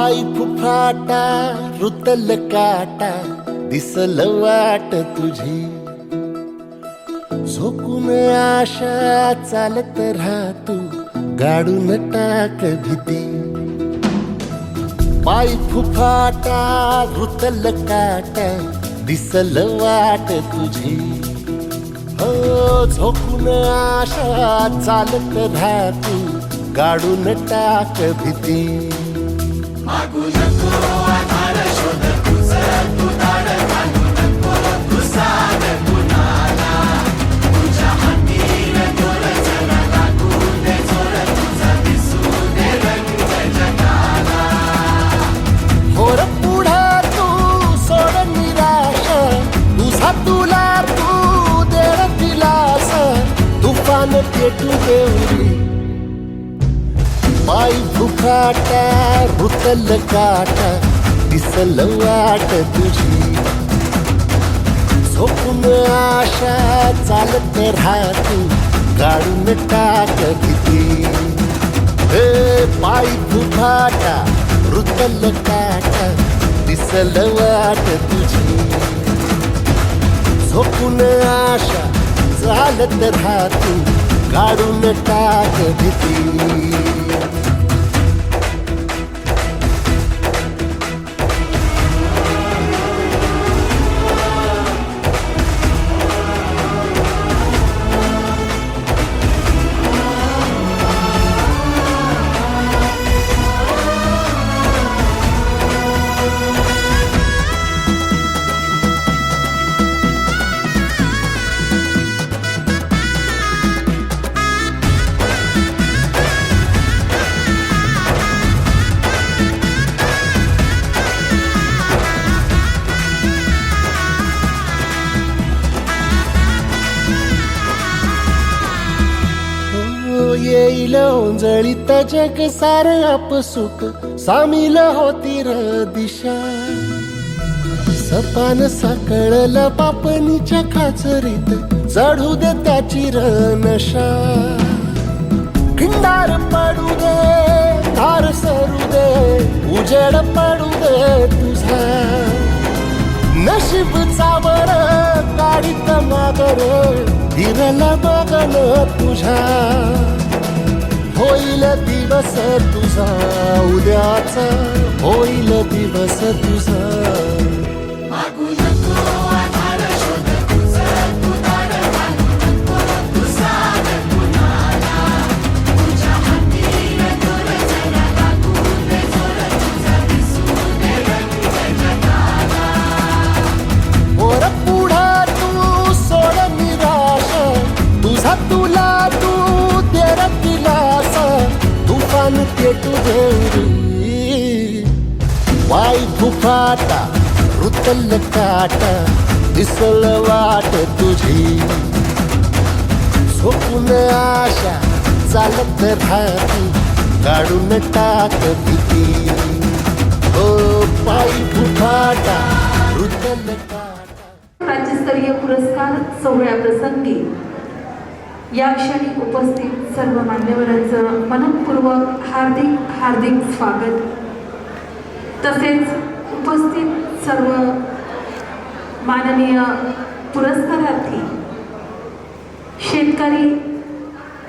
पाय फुफाटा रुतल काटा दिसल वाट तुझी झोकून आशा चालत राहतू गाडून टाक भीती पाय फुफाटा रुतल काटा दिसल वाट तुझी हो झोकून आशा चालत राहतू गाडून टाक भीती मागू नको आधार शोध तुझं तू दाड घालू नको तुझा कुणाला तुझ्या हातीन तोर जरा लागू दे जोर तुझा दिसू दे रंग जगाला होर पुढे तू सोड निराश तुझा तुला तू देर दिलास तुफान पेटू देवरी पाय फुफाटा रुतल काटा दिसल वाट तुझी झोपून आशा चालत राहतू गाडून टाक भीती हे पाय फुफाटा रुतल काटा दिसल वाट तुझी झोपून आशा चालत राहतू गाडून टाक भीती येईल ओंजळीत जग सार आपसुक सामील होती र दिशा सपान साकळल पापणीच्या खाचरीत चढू दे त्याची र नशा खिंडार पडू दे धार सरू दे उजेड पडू दे तुझा नशीब चावर काढीत मागर हिरल बगल तुझा होईल दिवस तुझा उद्याचा होईल दिवस तुझा मागू नको आधार शोध तुझं तू दाड घालू नको तुझा कुणाला तुझ्या हातीन तोर जरा लागू दे जोर तुझा दिसू दे रंग जगाला वर पुढे तू सोड निराश तुझा तुला तू देर दिलास तुफान पेटू देवरी वाय फुफाटा रुतल काटा दिसल वाट तुझी झोपून आशा चालत राहती काढून टाक भीती ओ पाय फुफाटा रुतल काटा राज्यस्तरीय पुरस्कार सोहळ्याप्रसंगी या क्षणी उपस्थित सर्व मान्यवरांचं मनपूर्वक हार्दिक हार्दिक स्वागत तसेच उपस्थित सर्व माननीय पुरस्कारार्थी शेतकरी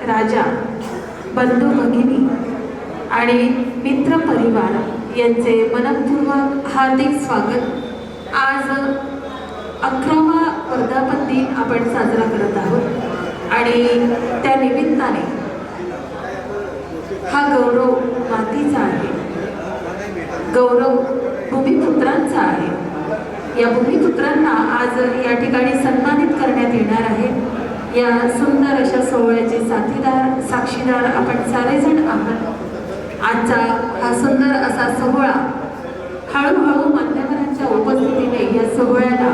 राजा बंधू भगिनी आणि मित्र परिवार यांचे मनपूर्वक हार्दिक स्वागत। आज 11वा वर्धापन दिन आपण साजरा करत आहोत आणि त्या निमित्ताने हा गौरव मातीचा आहे, गौरव भूमिपुत्रांचा आहे। या भूमिपुत्रांना आज या ठिकाणी सन्मानित करण्यात येणार आहे। या सुंदर अशा सोहळ्याचे साथीदार साक्षीदार आपण सारेजण आहात। आजचा हा सुंदर असा सोहळा हळूहळू मान्यवरांच्या उपस्थितीने या सोहळ्याला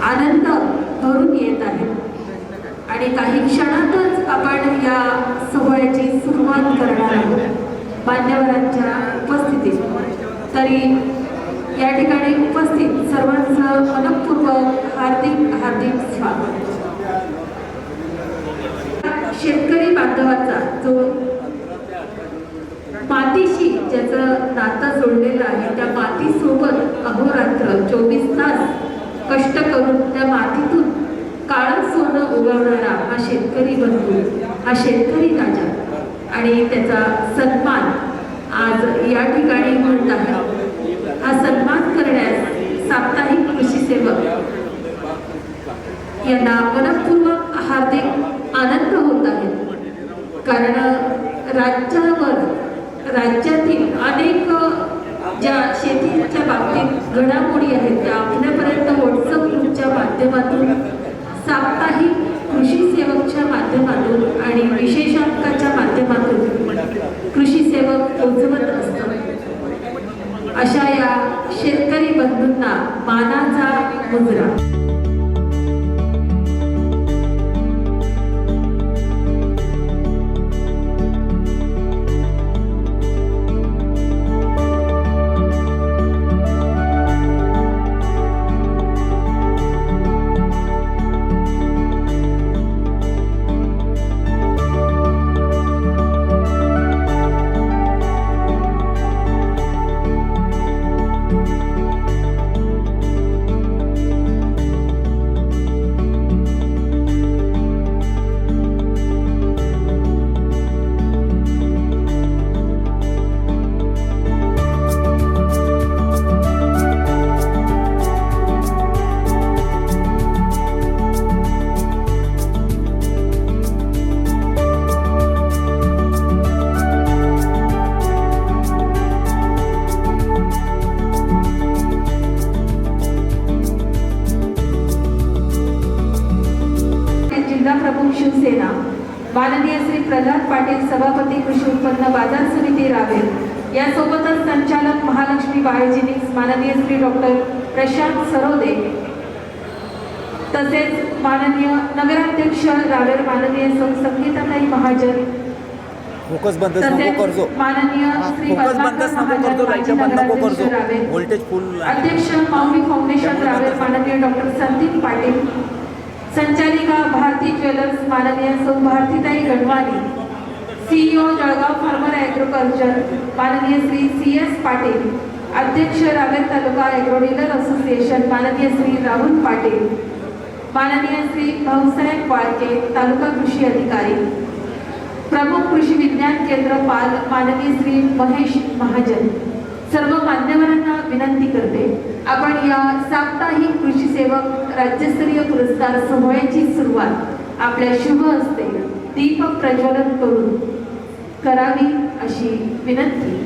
आनंद भरून येत आहे आणि काही क्षणातच आपण या सोहळ्याची सुरुवात करणार आहोत मान्यवरांच्या उपस्थितीत। तरी या ठिकाणी उपस्थित सर्वांचं मनपूर्वक हार्दिक हार्दिक स्वागत। शेतकरी बांधवाचा जो मातीशी ज्याचं नातं जोडलेलं आहे, त्या मातीसोबत अहोरात्र 24 तास कष्ट करून त्या मातीतून काळं सोनं उगवणारा हा शेतकरी बंधू, हा शेतकरी राजा आणि त्याचा सन्मान आज या ठिकाणी होत आहे. हा सन्मान करण्यास साप्ताहिक कृषी सेवक यांना मनपूर्वक हार्दिक आनंद होत आहे. कारण राज्यातील अनेक ज्या शेतीच्या बाबतीत घडामोडी आहेत त्या आपल्यापर्यंत व्हॉट्सअप ग्रुपच्या माध्यमातून, साप्ताहिक कृषी सेवकच्या माध्यमातून आणि विशेषांकाच्या माध्यमातून कृषी सेवक पोहोचवत असतात. अशा या शेतकरी बंधूंना मानाचा मुजरा. प्रमुख शिवसेना माननीय श्री प्रल्हाद पाटील, सभापती कृषी उत्पन्न बाजार समिती रावेर, यासोबतच संचालक महालक्ष्मी बायोजेनिक्स माननीय श्री डॉक्टर प्रशांत सरोदे, तसेच माननीय नगराध्यक्ष रावेर माननीय संगीताताई महाजन, तसेच माननीय श्री पद्माकर महाजन अध्यक्ष माऊली फाउंडेशन रावेर माननीय डॉक्टर संदीप पाटील, संचालिका भारती ज्वेलर्स माननीय सौ भारतीताई गणवानी, CEO जळगाव फार्मर ॲग्रोकल्चर माननीय श्री CS पाटील, अध्यक्ष रावेर तालुका ॲग्रो डीलर असोसिएशन माननीय श्री राहुल पाटील, माननीय श्री भाऊसाहेब वाळके तालुका कृषी अधिकारी, प्रमुख कृषी विज्ञान केंद्र पाल माननीय श्री महेश महाजन, सर्व मान्यवरांना विनंती करते, आपण या साप्ताहिक कृषी सेवक राज्यस्तरीय पुरस्कार सोहळ्याची सुरुवात आपल्या शुभ हस्ते दीप प्रज्वलन करून करावी अशी विनंती.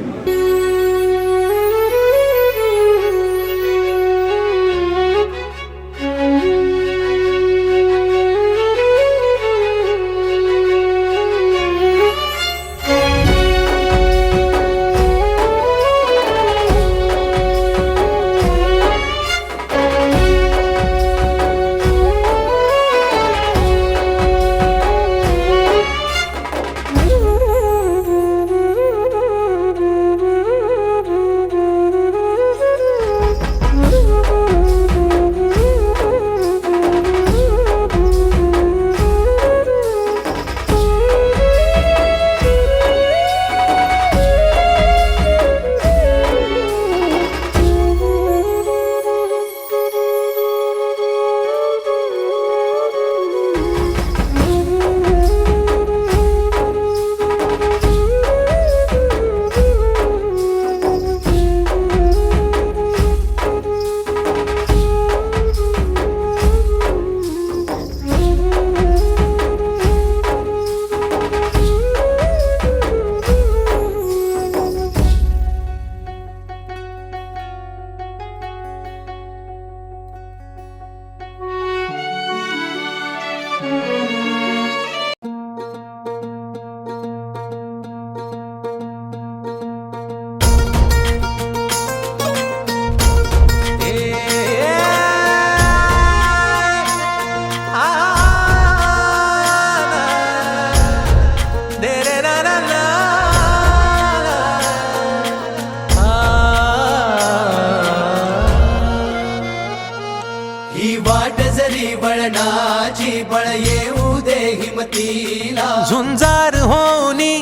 वळणाची बळ येऊ दे हिमतीला, झुंजार होनी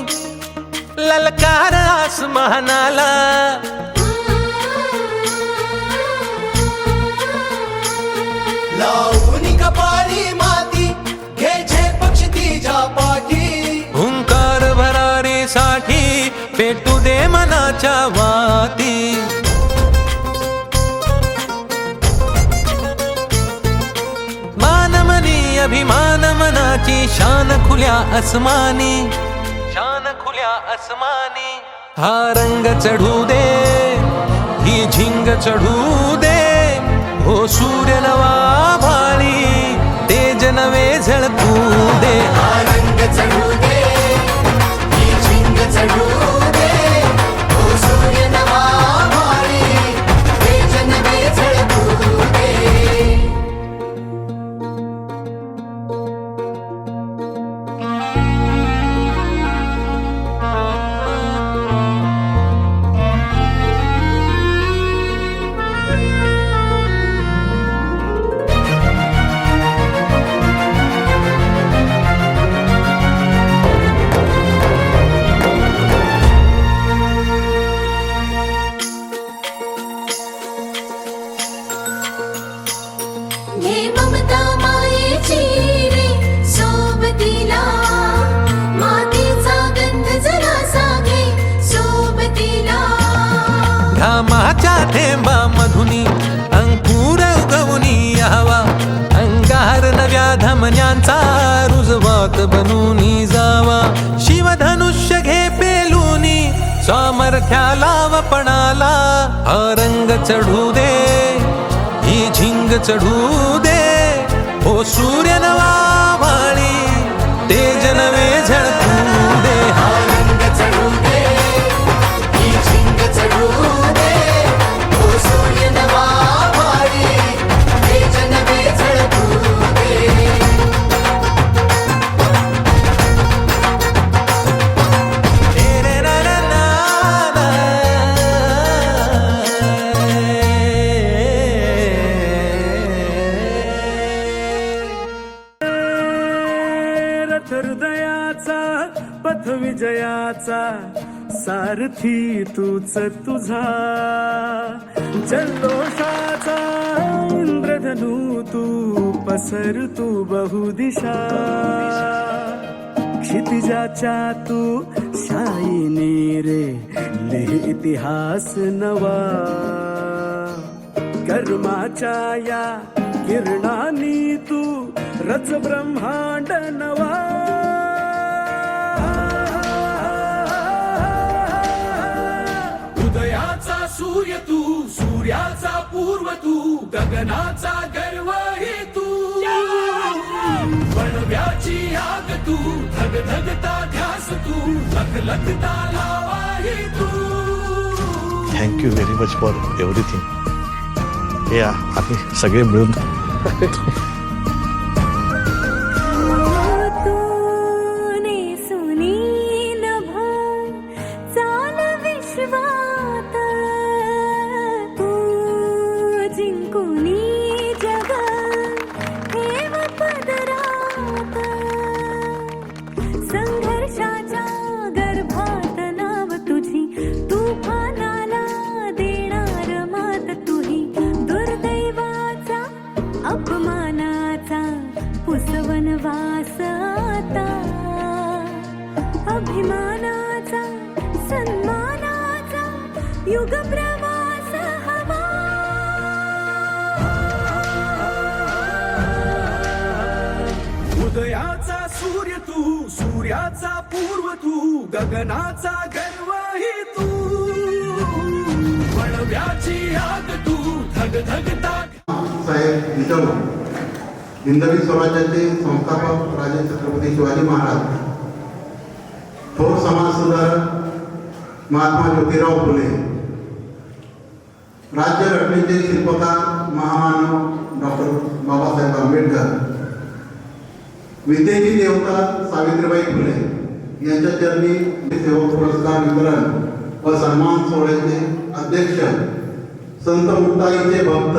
ललकार आस आसमानाला. लावून कपाळी माती घे झेप क्षितिजा पाठी. हुंकार भरारीसाठी पेटू दे मनाच्या वाती. मानमनी अभिमान मनाची शान खुल्या आसमानी. शान खुल्या आसमानी. हा रंग चढू दे ही झिंग चढू दे. हो सूर्य नवा भाळी तेज नवे झळकू दे. हा रंग चढू दे ही झिंग चढू दे. ओ सूर्य नवा भाळी तेज नवे झळकू दे. हे ममता मायेची रे सोबतीला. मातीचा गंध जरासा घे सोबतीला. घामाच्या थेंबा मधुनी अंकुर उगवूनी यावा. अंगार नव्या धमन्यांचा रुजवात बनूनी जावा. शिवधनुष्य घे पेलूनी सामर्थ्याला वपणाला. हा रंग चढू दे ही झिंग चढू दे. हो सूर्य नवा भाळी तेज नवे झळकू दे. हा रंग चढू दे ही झिंग चढू दे. ओ सूर्य नवा भाळी तेज नवे झळकू दे. रे रा रा ना ना. रथ हृदयाचा पथ विजयाचा सारथी तूच तुझा. जल्लोषाचा इंद्रधनू तू पसर तू बहुदिशा. क्षितिजाच्या तू शाईनी रे लिह इतिहास नवा. कर्माच्या या किरणानी तू रच ब्रह्मांड नवा. उदयाचा सूर्य तू सूर्याचा पूर्व तू गगनाचा गर्व हे तू. वणव्याची आग तू धगधगता ध्यास तू लखलखता लावा हे तू. Thank you very much for everything. हे आम्ही सगळे मिळून तूने सुनी नभा चाल विश्वात. तू जिंकुनी जग ठेव पदरात. संघर्षाच्या गर्भात नाव तुझी तुफानाला देणार मात तुही. दुर्दैवाचा अपमानाचा पुसवन वास आता. अभिमानाचा सन्मानाचा युग प्रवास हवा. उदयाचा सूर्य तू सूर्याचा पूर्व तू गगनाचा गर्व ही तू. वणव्याची आग तू धगधगता. साहेब जिजाऊ हिंदवी स्वराज्याचे संस्थापक राजे छत्रपती शिवाजी महाराज, थोर समाजसुधारक महात्मा ज्योतिराव फुले, राज्यघटनेचे शिल्पकार महामानव डॉक्टर बाबासाहेब आंबेडकर, विद्येची देवता सावित्रीबाई फुले यांच्या चरणी सेवक पुरस्कार वितरण व सन्मान सोहळ्याचे अध्यक्ष संत मुक्ताईचे भक्त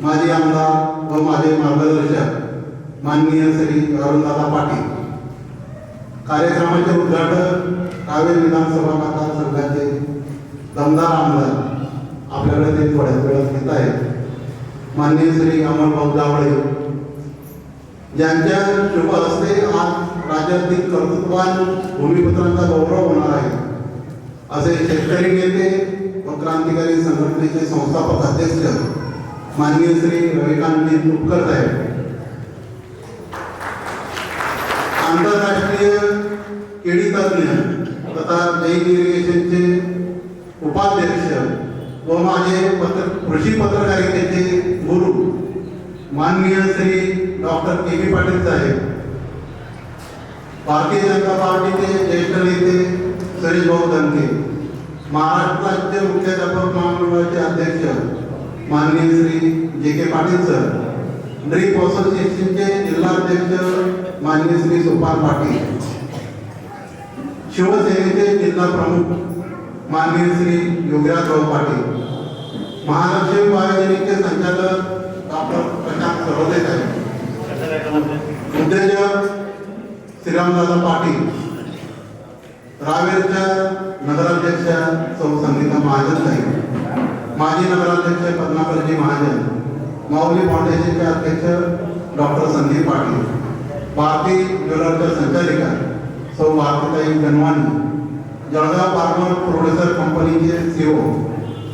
माजी आमदार व माझे मार्गदर्शक माननीय श्री अरुणदादा पाटील, कार्यक्रमाचे उद्घाटन रावेर विधानसभा मतदारसंघाचे दमदार आमदार आपल्याकडे ते थोड्याच वेळात घेत आहेत माननीय श्री अमोलभाऊ जावळे, ज्यांच्या शुभ हस्ते आज राज्यातील कर्तृत्ववान भूमिपुत्रांचा गौरव होणार आहे असे शेतकरी नेते व क्रांतिकारी संघटनेचे संस्थापक अध्यक्ष माननीय श्री रविकांतजी तुपकर साहेब, आंतरराष्ट्रीय केळी तज्ञ तथा जैन इरिगेशनचे उपाध्यक्ष व माझे कृषी पत्रकारितेचे गुरु माननीय श्री डॉक्टर के.बी. पाटील साहेब, भारतीय जनता पार्टीचे ज्येष्ठ नेते सुरेश भाऊ धनके, महाराष्ट्र राज्य मुख्याध्यापक महामंडळाचे अध्यक्ष माननीय Shri JK. Patil sir, drip असोसिएशनचे जिल्हाध्यक्ष माननीय श्री सोपान पाटील, शिवसेनेचे जिल्हा प्रमुख माननीय श्री योगीराजभाऊ पाटील, महालक्ष्मी बायोजेनिकचे संचालक डॉक्टर प्रशांत सरोदे साहेब, उद्योजक श्रीरामदादा पाटील, रावेरच्या नगराध्यक्षा सौ संगीता महाजन साहेब, माजी नगराध्यक्ष पद्माकरजी महाजन, माऊली फाउंडेशनचे अध्यक्ष डॉक्टर संदीप पाटील, भारती ज्वेलरच्या संचालिका सौ भारतीताई गणवानी, जळगाव फार्मर प्रोड्युसर कंपनीचे सीओ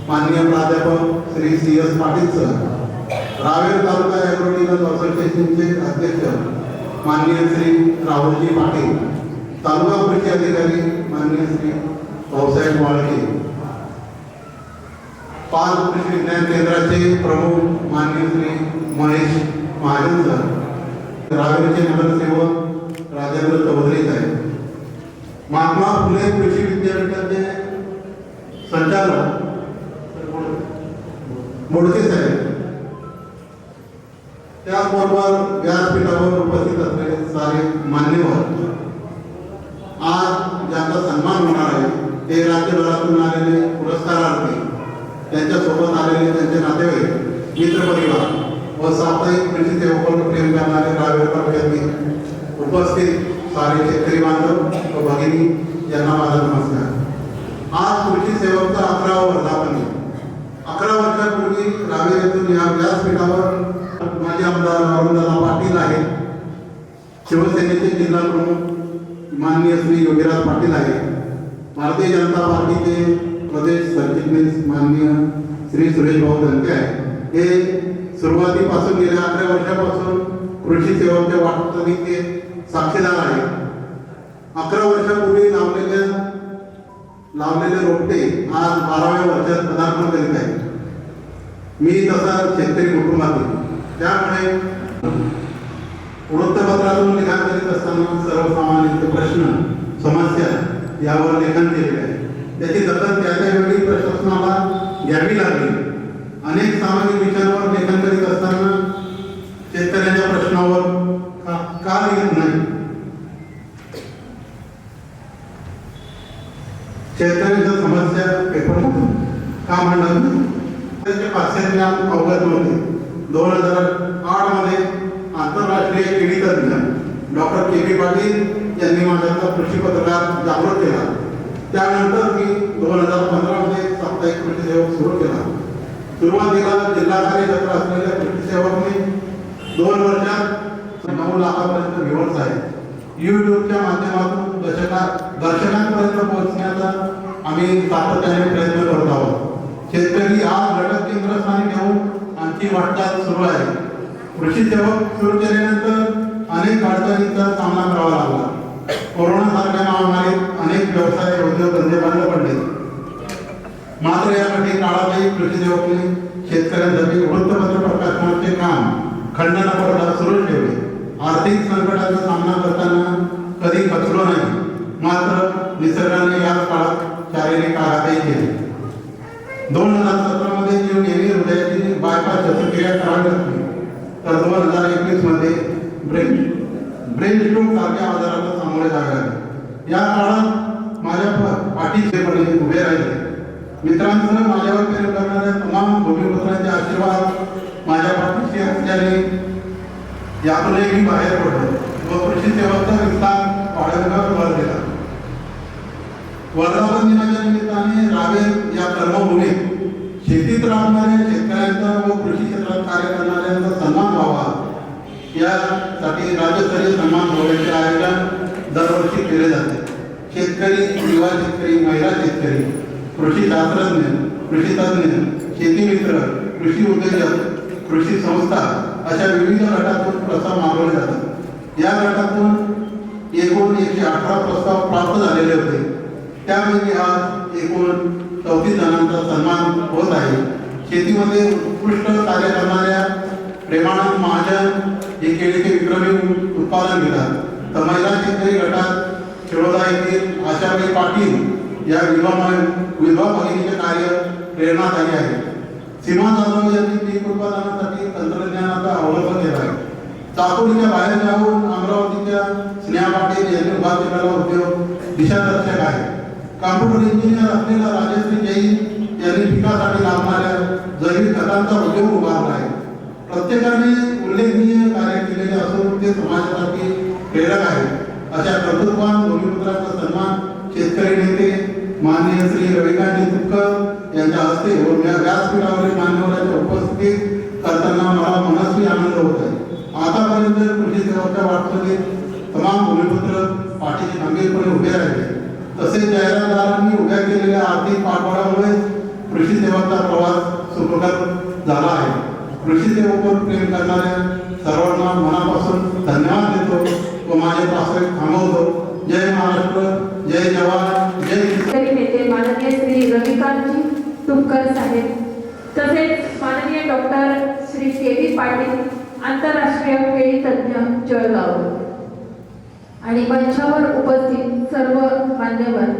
माननीय प्राध्यापक श्री सी.एस. पाटील सर, रावेर तालुका ॲग्रोटेक्निकल असोसिएशनचे अध्यक्ष माननीय श्री राहुलजी पाटील, तालुका कृषी अधिकारी माननीय श्री भाऊसाहेब वाळके, पाल कृषी विज्ञान केंद्राचे प्रमुख माननीय श्री महेश महाजन सर, रावेरचे नगरसेवक राजेंद्र चौधरी साहेब, महात्मा फुले कृषी विद्यापीठाचे संचालक मोडके साहेब, त्याचबरोबर व्यासपीठावर उपस्थित असलेले सारे मान्यवर, आज ज्यांचा सन्मान होणार आहे ते राज्यभरातून आलेले पुरस्कारार्थी, त्यांच्यासोबत आलेले त्यांचे नातेवाईक, मित्रपरिवार व साप्ताहिक कृषी सेवकांना प्रेम करणारे रावेर तालुक्यातील उपस्थित सारे शेतकरी बांधव व भगिनी यांना माझा नमस्कार. आज कृषी सेवकचा 11वा वर्धापन आहे. 11 वर्षापूर्वी रावेर येथून या व्यासपीठावर माजी आमदार अरुणदादा पाटील आहेत, शिवसेनेचे जिल्हा प्रमुख माननीय श्री योगीराज पाटील आहेत, भारतीय जनता पार्टीचे प्रदेश सरचिटणीस माननीय श्री सुरेश भाऊ धनके आहेत. हे सुरुवातीपासून गेल्या 11 वर्षापासून कृषी सेवकच्या वाटचालीचे साक्षीदार आहे. 11 वर्षापूर्वी लावलेले रोपटे आज 12व्या वर्षात पदार्पण करीत आहे. मी तसा शेतकरी कुटुंबातील, त्यामुळे वृत्तपत्रातून लिखाण करीत असताना सर्वसामान्य प्रश्न समस्या यावर लेखन केलेले आहे. त्याची दखल त्यावेळी प्रशासनाला घ्यावी लागली. अनेक सामाजिक विषयांवर लेखन करीत असताना शेतकऱ्यांच्या प्रश्नावर का लिहित नाही, शेतकऱ्यांच्या समस्या पेपरमधून का मांडत नाही, त्याचे पाश्चात्य अवगत नव्हते. 2008 मध्ये आंतरराष्ट्रीय केळी तज्ञ डॉक्टर के.बी. पाटील यांनी माझ्याचा कृषी पत्रकार जागृत केला. त्यानंतर मी 2015 मध्ये साप्ताहिक कृषी सेवक सुरू केला. सुरुवातीला जिल्हा कार्यक्षेत्र असलेल्या कृषी सेवकने 2 वर्षात 9 लाखापर्यंत व्ह्यूअर्स आहेत. यूट्यूबच्या माध्यमातून दर्शकांपर्यंत पोहोचण्याचा आम्ही सातत्याने प्रयत्न करत आहोत. शेतकरी आज घटक केंद्रस्थानी ठेवून आमची वाटचाल सुरू आहे. कृषी सेवक सुरू केल्यानंतर अनेक अडचणींचा सामना करावा लागला. कोरोनासारख्या महामारीत अनेक व्यवसाय उद्योगधंदे बंद पडले. मात्र या कठीण काळातही कृषी सेवकने शेतकऱ्यांसाठी वृत्तपत्र प्रकाशनाचे काम खंड न पडता सुरू ठेवले. आर्थिक संकटाचा सामना करताना कधी खचलो नाही. मात्र निसर्गाने या काळात शारीरिक आघातही केले. 2017 मध्ये नेहमी हृदयाची बायपास शस्त्रक्रिया करावी लागली, तर 2021 मध्ये ब्रेन स्ट्रोक सारख्या आजाराला सामोरे जावे लागले. या काळात माझ्या पाठीशेपणे उभे राहिले. मित्रांसह माझ्यावर प्रेम करणाऱ्या तमाम भूमिपुत्रांचे आशीर्वाद माझ्या पाठीशी असल्याने यातूनही मी बाहेर पडलो व कृषी सेवकचा विस्तार आयोगावर भर दिला. वर्धापन दिनाच्या निमित्ताने रावेर या कर्मभूमीत शेतीत राबणाऱ्या शेतकऱ्यांचा व कृषी क्षेत्रात कार्य करणाऱ्यांचा सन्मान व्हावा यासाठी राज्यस्तरीय सन्मान सोहळ्याचे आयोजन दरवर्षी केले जाते. शेतकरी, युवा शेतकरी, महिला शेतकरी, कृषी शास्त्रज्ञ, कृषी तज्ज्ञ, शेती मित्र, कृषी उद्योजक, कृषी संस्था अशा विविध गटातून प्रस्ताव मागवले जातात. या गटातून एकूण 118 प्रस्ताव प्राप्त झालेले होते. त्यापैकी आज एकूण 34 जणांचा सन्मान होत आहे. शेतीमध्ये उत्कृष्ट कार्य करणाऱ्या प्रेमानंद महाजन हे केळीचे विक्रमी उत्पादन घेतात. तर महिला शेतकरी गटात शिरोदा येथील आशाबाई पाटील या विधवा भगिनीचे कार्य प्रेरणादायी आहे. सीमा जाधव यांनी पीक उत्पादनासाठी तंत्रज्ञानाचा अवलंब केला आहे. चाकोरीच्या बाहेर जाऊन अमरावतीच्या स्नेहा पाटील यांनी उभा केलेला उद्योग दिशादर्शक आहे. कॉम्प्युटर इंजिनियर असलेला राजश्री जैन यांनी पिकासाठी लागणाऱ्या जैविक खतांचा उद्योग उभारला आहे. प्रत्येकाने उल्लेखनीय कार्य केलेले असून ते समाजासाठी प्रेरक आहे. अशा कर्तृत्ववान भूमिपुत्रांचा सन्मान शेतकरी नेते माननीय श्री रविकांत तुपकर यांच्या हस्ते व व्यासपीठावरील मान्यवरांच्या उपस्थितीत करताना मला मनस्वी आनंद होत आहे. आतापर्यंत कृषी सेवाच्या वाटचालीत तमाम भूमिपुत्र पाठीशी खंबीरपणे उभे राहिले. तसेच जाहिरातदारांनी उभ्या केलेल्या आर्थिक पाठबळामुळे कृषी सेवाचा प्रवास सुखकर झाला आहे. कृषी सेवेवर प्रेम करणाऱ्या सर्वांना मनापासून धन्यवाद देतो व माझे प्रास्ताविक थांबवतो. जय महाराष्ट्र, जय जवान, जय शेतकरी नेते माननीय श्री रविकांतजी तुपकर साहेब, तसेच माननीय डॉक्टर श्री के.व्ही. पाटील, आंतरराष्ट्रीय केळी तज्ज्ञ जळगाव, आणि मंचावर उपस्थित सर्व मान्यवर.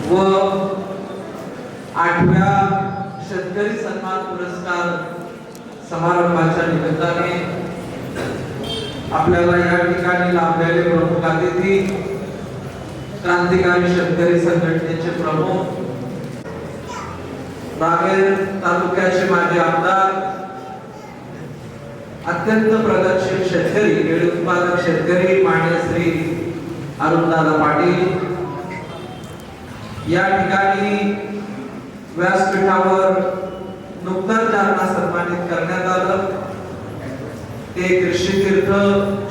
व 8व्या शेतकरी सन्मान पुरस्कार समारंभाच्या निमित्ताने आपल्याला या ठिकाणी लाभलेले प्रमुख अतिथी, क्रांतिकारी शेतकरी संघटनेचे प्रमुख, रावेर तालुक्याचे माजी आमदार, अत्यंत प्रगतशील शेतकरी, केळी उत्पादक शेतकरी माननीय श्री अरुणदादा पाटील, या ठिकाणी व्यासपीठावर नुकताच ज्यांना सन्मानित करण्यात आलं ते कृषी तीर्थ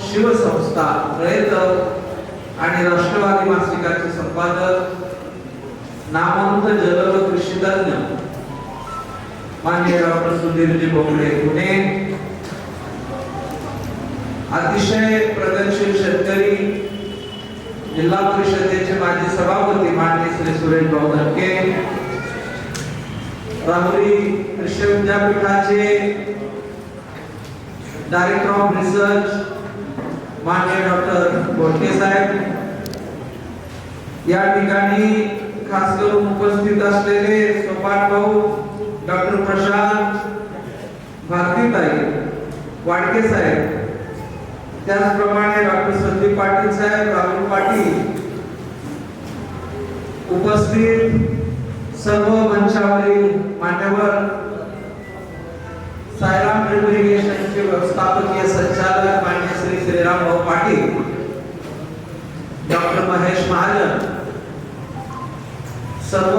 शिवसंस्था रयत आणि राष्ट्रवादी मासिकाचे संपादक, नामवंत जलद कृषीतज्ञ माननीय डॉक्टर सुधीरजी बोंगडे पुणे, अतिशय प्रगतशील शेतकरी, जिल्हा परिषदेचे माजी सभापती माननीय श्री सुरेश भाऊ धनके, राहुरी कृषी विद्यापीठाचे डायरेक्टर ऑफ रिसर्च माननीय डॉक्टर बोडके साहेब, या ठिकाणी खास करून उपस्थित असलेले सोपान भाऊ डॉक्टर प्रशांत, भारतीताई वाडके साहेब, त्याचप्रमाणे डॉक्टर संदीप पाटील साहेब, राहुल पाटील, उपस्थित सर्व मंचावरील मान्यवर, सायराम ड्रिप इरिगेशनचे व्यवस्थापकीय संचालक माननीय श्री श्रीराम भाऊ पाटील, डॉक्टर महेश महाजन, सर्व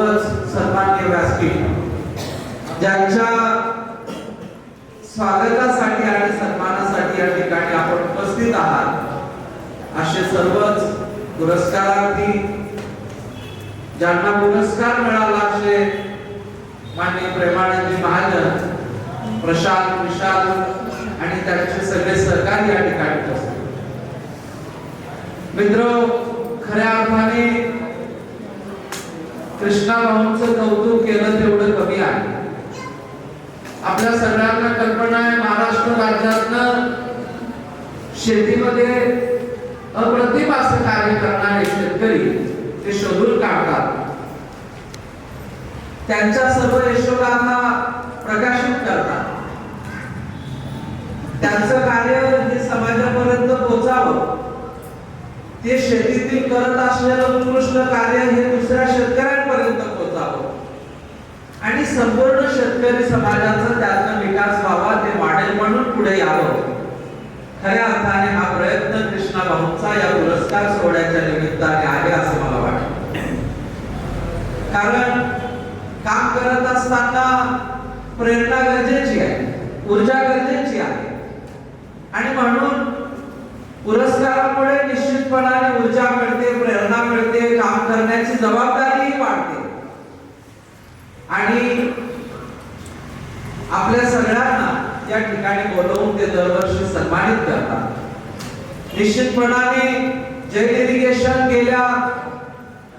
सन्माननीय व्यासपीठ, ज्यांच्या स्वागतासाठी आणि सन्मानासाठी या ठिकाणी आपण उपस्थित आहात, असे सर्वच पुरस्कारार्थी, ज्यांना पुरस्कार मिळाला असे माननीय प्रेमानंदजी महाजन, प्रशांत विशाल आणि त्यांचे सगळे सहकारी या ठिकाणी उपस्थित. मित्र, खऱ्या अर्थाने कृष्णा भाऊंचं कौतुक केलं तेवढं कमी आहे. आपल्या सगळ्यांना कल्पना आहे, महाराष्ट्र राज्यातनं शेतीमध्ये अप्रतिम असं कार्य करणारे शेतकरी ते शोधून काढतात, त्यांच्या सर्व यशोगाथा प्रकाशित करतात, त्यांचं कार्य हे समाजापर्यंत पोहोचावं, ते शेतीतील करत असलेलं उत्कृष्ट कार्य हे दुसऱ्या शेतकऱ्यांपर्यंत पोहोचावं आणि संपूर्ण शेतकरी समाजाचा त्यातून विकास व्हावा, ते वाढेल म्हणून पुढे यावं. खऱ्या अर्थाने हा प्रयत्न कृष्णा भाऊंचा या पुरस्कार सोहळ्याच्या निमित्ताने आहे असं मला वाटतं. कारण काम करत असताना प्रेरणा गरजेची आहे, ऊर्जा गरजेची आहे आणि म्हणून पुरस्कारामुळे निश्चितपणाने ऊर्जा मिळते, प्रेरणा मिळते, काम करण्याची जबाबदारीही वाढते आणि आपल्या सगळ्यांना या ठिकाणी बोलवून ते दरवर्षी सन्मानित करतात. निश्चितपणाने जैन इरिगेशन गेल्या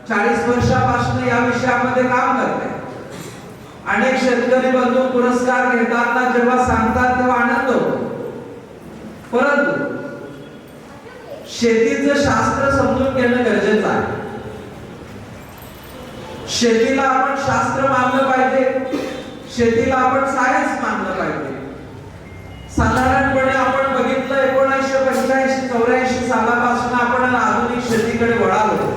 40 वर्षापासून या विषयामध्ये काम करते. अनेक शेतकरी बंधू पुरस्कार घेताना जेव्हा सांगतात तेव्हा आनंद होतो, परंतु शेतीचं शास्त्र समजून घेणं गरजेचं आहे. शेतीला आपण शास्त्र मानलं पाहिजे, शेतीला आपण सायन्स मानलं पाहिजे. साधारणपणे आपण बघितलं 1985-84 सालापासून आपण आधुनिक शेतीकडे वळालो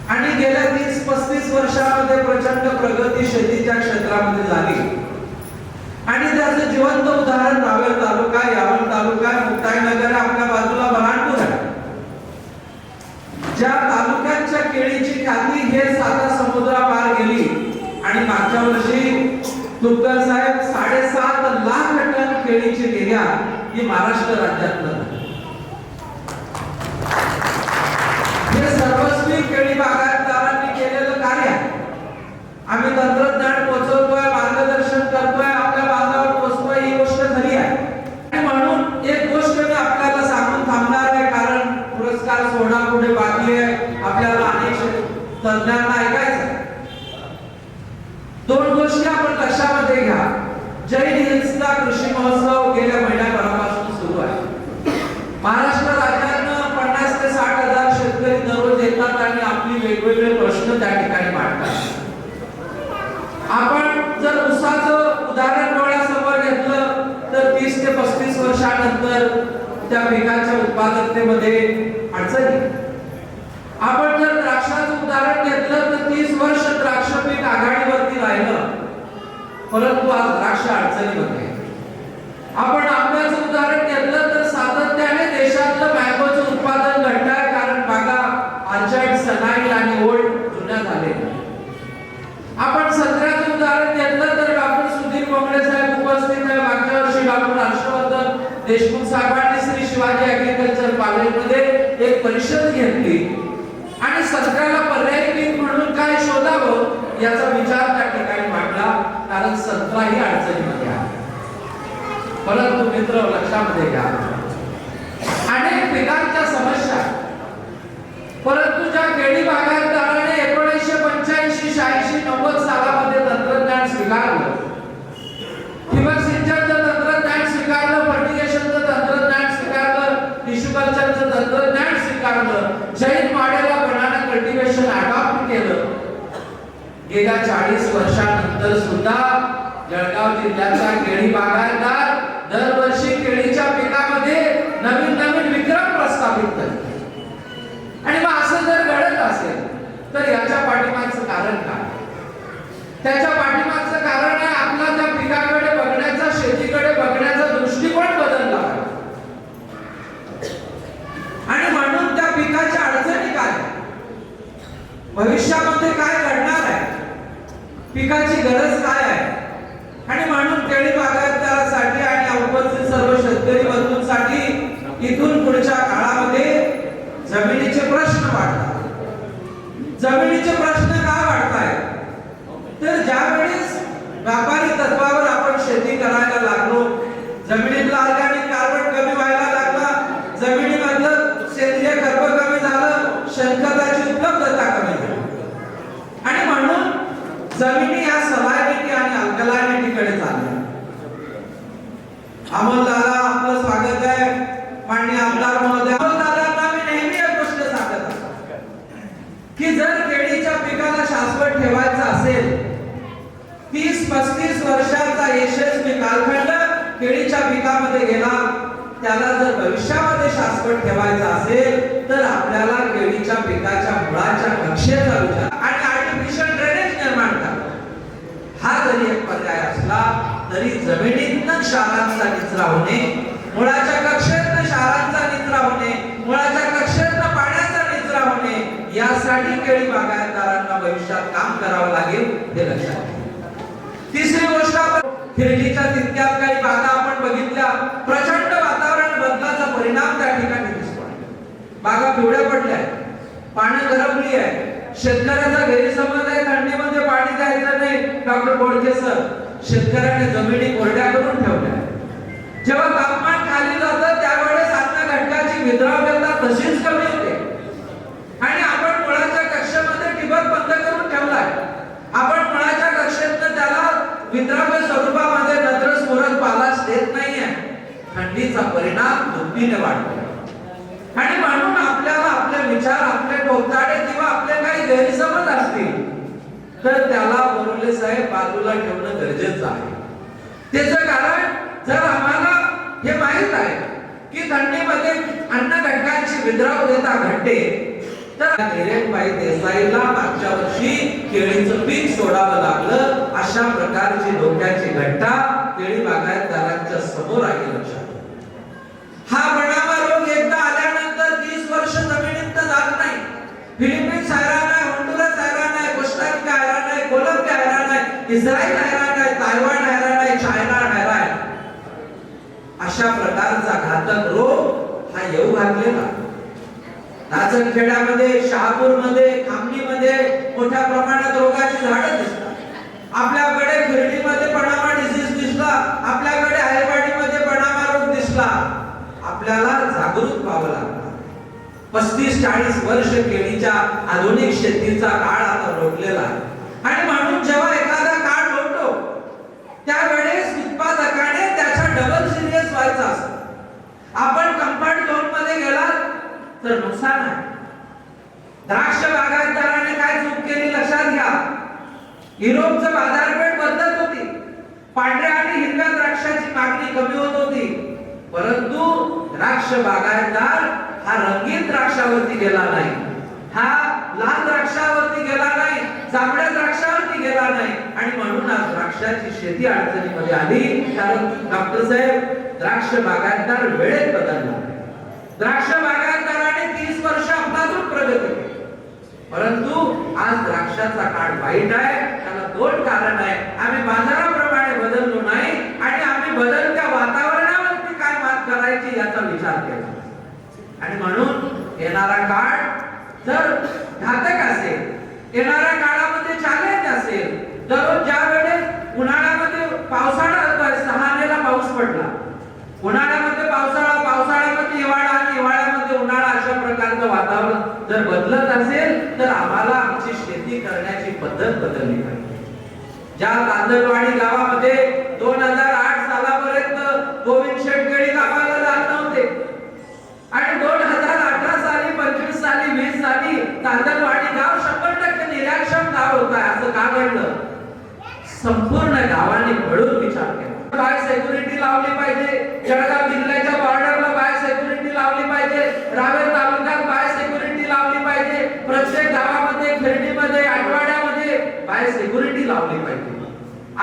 आणि गेल्या 30-35 वर्षामध्ये प्रचंड प्रगती शेतीच्या क्षेत्रामध्ये झाली आणि त्याचं जिवंत उदाहरण रावेर तालुका, यावल तालुका, मुक्ताईनगर आपल्या बाजूला बऱ्हाणपूर आहे. ज्या तालुक्यांच्या केळीची ख्याती हे साता समुद्रापार गेली आणि मागच्या वर्षी तुपकर साहेब 7.5 लाख टन केळीची निर्यात ही महाराष्ट्र राज्यातलं. हे सर्वस्वी केळी बागायतदारांनी केलेलं कार्य आहे. आम्ही तंत्रज्ञान पोहोचवतोय, मार्गदर्शन करतोय, आपल्या बांधावर पोहोचतोय, ही गोष्ट खरी आहे आणि म्हणून एक गोष्ट मी आपल्याला सांगून थांबणार आहे, कारण पुरस्कार सोहळा पुढे बाकी आहे, आपल्याला अनेक तज्ञांना ऐकायचं. 2 गोष्टी आपण लक्षामध्ये घ्या. जैन हिल्सचा कृषी महोत्सव गेल्या महिन्याभरापासून सुरू आहे. महाराष्ट्र राज्यातनं 50 ते 60 हजार शेतकरी दररोज येतात आणि आपली वेगवेगळे प्रश्न त्या ठिकाणी मांडतात. आपण जर ऊसाचं उदाहरण डोळ्यासमोर घेतलं तर 30 ते 35 वर्षानंतर त्या पिकाच्या उत्पादकतेमध्ये अडचणी. आपण जर द्राक्षाचं उदाहरण घेतलं तर 30 वर्ष द्राक्ष पीक आघाडीवरती राहिलं, परंतु आज द्राक्ष अडचणीमध्ये. आपण आंब्याचं उदाहरण घेतलं तर सातत्याने देशातलं मँगोचं उत्पादन घटलंय, कारण बागा ऑर्चर्ड, सनाईल आणि ओल्ड जुन्या झालेल्या. आपण संत्र्याचं उदाहरण घेतलं तर डॉक्टर सुधीर बोंगडे साहेब उपस्थित आहे. मागच्या वर्षी डॉक्टर हर्षवर्धन देशमुख साहेबांनी श्री शिवाजी ऍग्रिकल्चर कॉलेजमध्ये एक परिषद घेतली आणि संत्र्याला पर्यायी पीक म्हणून काय शोधावं याचा विचार त्या ठिकाणी मांडला, कारण संत्रा ही अडचणीमध्ये आहे. परंतु मित्र लक्षामध्ये घ्या, अनेक पिकांच्या समस्या, परंतु ज्या केळी बागायतदाराने 1985, 86, 90 सालामध्ये तंत्रज्ञान स्वीकारलं, ठिबक सिंचनचं तंत्रज्ञान स्वीकारलं, फर्टिगेशनचं तंत्रज्ञान स्वीकारलं, टिश्यू कल्चरचं तंत्रज्ञान स्वीकारलं, जैन मॉडेलला बनाना कल्टिवेशन अडॉप्ट केलं. गेल्या 40 वर्षानंतर सुद्धा जळगाव जिल्ह्याचा केळी बागायतदार दरवर्षी केळीच्या पिकामध्ये नवीन नवीन विक्रम प्रस्थापित करतो. आणि मग असं जर घडत असेल तर याच्या पाठीमागचं कारण काय? त्याच्या पाठीमागचं कारण आहे आपला त्या पिकाकडे बघण्याचा, शेतीकडे बघण्याचा दृष्टिकोन बदलला आहे. आणि म्हणून त्या पिकाच्या अडचणी काय, भविष्यामध्ये काय घडणार आहे, पिकाची गरज काय आहे. आणि म्हणून केळी बागायतदारासाठी आणि उपस्थित सर्व शेतकरी बंधूंसाठी इथून पुढच्या काळामध्ये जमिनीचे प्रश्न वाढतात. जमिनीचे प्रश्न का वाढतायत तर ज्यावेळेस व्यापारी तत्वावर आपण शेती करायला लागलो, जमिनीतला ऑर्गॅनिक कार्बन कमी व्हायला लागला, जमिनीमधलं सेंद्रिय कर्ब कमी झालं, शेणखताची उपलब्धता कमी झाली. आणि म्हणून जमिनी या सलायनिटी आणि अल्कलायनिटीकडे चालल्या. अमोलदादा आपलं स्वागत आहे. माननीय आमदार महोदय, अमोलदादांना मी नेहमी एक गोष्ट सांगत असतो की जर केळीच्या पिकाला शाश्वत ठेवायचं असेल, 30-35 वर्षाचा यशस्वी कालखंड केळीच्या पिकामध्ये गेला, त्याला जर भविष्यामध्ये शाश्वत ठेवायचा असेल तर आपल्याला केळीच्या पिकाच्या मुळाच्या कक्षेचा विचार आणि आर्टिफिशियल ड्रेनेज निर्माण करा. हा जरी एक पर्याय असला तरी जमिनीतनं क्षारांचा निचरा होणे, मुळाच्या कक्षेतनं क्षारांचा निचरा होणे, मुळाच्या कक्षेतनं पाण्याचा निचरा होणे, यासाठी केळी बागायतदारांना भविष्यात काम करावं लागेल, हे लक्षात घ्या. तिसरी गोष्ट, खिरडीच्या तितक्यात काही बागा आपण बघितल्या, प्रचंड वातावरण बदलाचा परिणाम त्या ठिकाणी दिसतो. बागा पिवळ्या पडल्या, पानं गरमली आहे. शेतकऱ्याचा गैरसमज आहे थंडीमध्ये पाणी द्यायचं नाही. डॉक्टर बोडके सर, शेतकऱ्याने जमिनी कोरड्या करून ठेवल्या. जेव्हा तापमान खाली जातं त्यावेळेस अन्न घटकाची विद्राव्यता तशीच कमी होते. आणि आपण मुळाच्या कक्षेमध्ये ठिबक बंद करून ठेवलाय. आपण मुळाच्या कक्षेतनं त्याला विद्राव्य स्वरूपामध्ये नत्र स्फुरत पालाश देत नाहीये. थंडीचा परिणाम दुप्पटीने वाढतो. आणि म्हणून आपल्याला आपले विचार, आपले टोकाडे किंवा आपले काही गैरसमज असतील तर त्याला बोरवले साहेब बाजूला ठेवणं गरजेचं आहे. त्याचं कारण, जर आम्हाला हे माहित आहे की थंडीमध्ये अन्न घटकांची विद्राव्यता घटते, तर हिरेनबाई देसाईला मागच्या वर्षी केळीचं पीक सोडावं लागलं. अशा प्रकारची डोक्याची घटना केळी बागायतदारांच्या समोर आहे. लक्षात, हा बनामा रोग एकदा आल्यानंतर 30 वर्ष जमिनीत जात नाही. फिलिपिन्स हैराण आहे, होंडुरास हैराण आहे, कोस्टारिका हैराण आहे, कोलंबिया हैराण आहे, इस्रायल हैराण आहे, तायवान हैराण आहे, चायना हैराण आहे. अशा प्रकारचा घातक रोग हा येऊ घातलेला. नाचनखेड्यामध्ये, शहापूरमध्ये, खामणीमध्ये मोठ्या प्रमाणात रोगाची झाडं दिसतात. आपल्याकडे खिरडीमध्ये पनामा डिसीज दिसला, आपल्याकडे आयरवाडीमध्ये पनामा रोग दिसला. आपल्याला जागरूक व्हावं लागतं. 35-40 वर्ष केळीच्या आधुनिक शेतीचा काळ आता लोटलेला आहे. आणि म्हणून जेव्हा एखादा काळ लोटतो त्यावेळेस उत्पादकाने त्याच्या डबल सिरियस व्हायचा असतो. आपण कम्फर्ट झोन मध्ये गेलात तर नुकसान आहे. द्राक्ष बागायतदारांना घ्या. युरोपचं बाजारपेठ बदलत होती. पांढऱ्या आणि हिरव्या द्राक्षाची मागणी कमी होत होती. परंतु द्राक्ष बागायतदार हा रंगीत द्राक्षावरती गेला नाही, हा लाल द्राक्षावरती गेला नाही, जांभळ्या द्राक्षावरती गेला नाही. आणि म्हणून आज द्राक्षाची शेती अडचणीमध्ये आली. कारण डॉक्टर साहेब, द्राक्ष बागायतदार वेळेत बदलला. द्राक्ष बागायतदाराने 30 वर्ष आपलातून प्रगती केली. परंतु आज द्राक्षाचा काळ वाईट आहे. त्याला 2 कारण आहे. आम्ही बाजाराप्रमाणे बदललो नाही आणि आम्ही बदलत्या वातावरणावरती काय मात करायची याचा विचार केला. आणि म्हणून येणारा काळ जर घातक असेल, येणाऱ्या काळामध्ये चॅलेंज असेल, दररोज ज्या वेळेस उन्हाळ्यामध्ये पावसाळा होतोय, 6 मेला पाऊस पडला, उन्हाळ्यामध्ये पावसाळा, पावसाळ्यामध्ये हिवाळा आणि हिवाळ्यामध्ये उन्हाळा, अशा प्रकारचं वातावरण जर बदलत असेल तर आम्हाला आमची शेती करण्याची पद्धत बदलली पाहिजे. ज्या तांदळवाडी गावामध्ये 2008 सालापर्यंत गोविंद शेठ केळी कापायला जात नव्हते आणि 2018 साली, 25 साली, 20 साली तांदळवाडी गाव 100% निराक्षर गाव होत आहे. असं का घडलं? संपूर्ण गावाने मिळून विचार केला. बाय सिक्युरिटी लावली पाहिजे, जळगाव जिल्ह्याच्या बॉर्डरला बाय सिक्युरिटी लावली पाहिजे, रावेर तालुक्यात बाय सिक्युरिटी लावली पाहिजे, प्रत्येक गावामध्ये, खेर्डीमध्ये, आठवाड्यामध्ये बाय सिक्युरिटी लावली पाहिजे.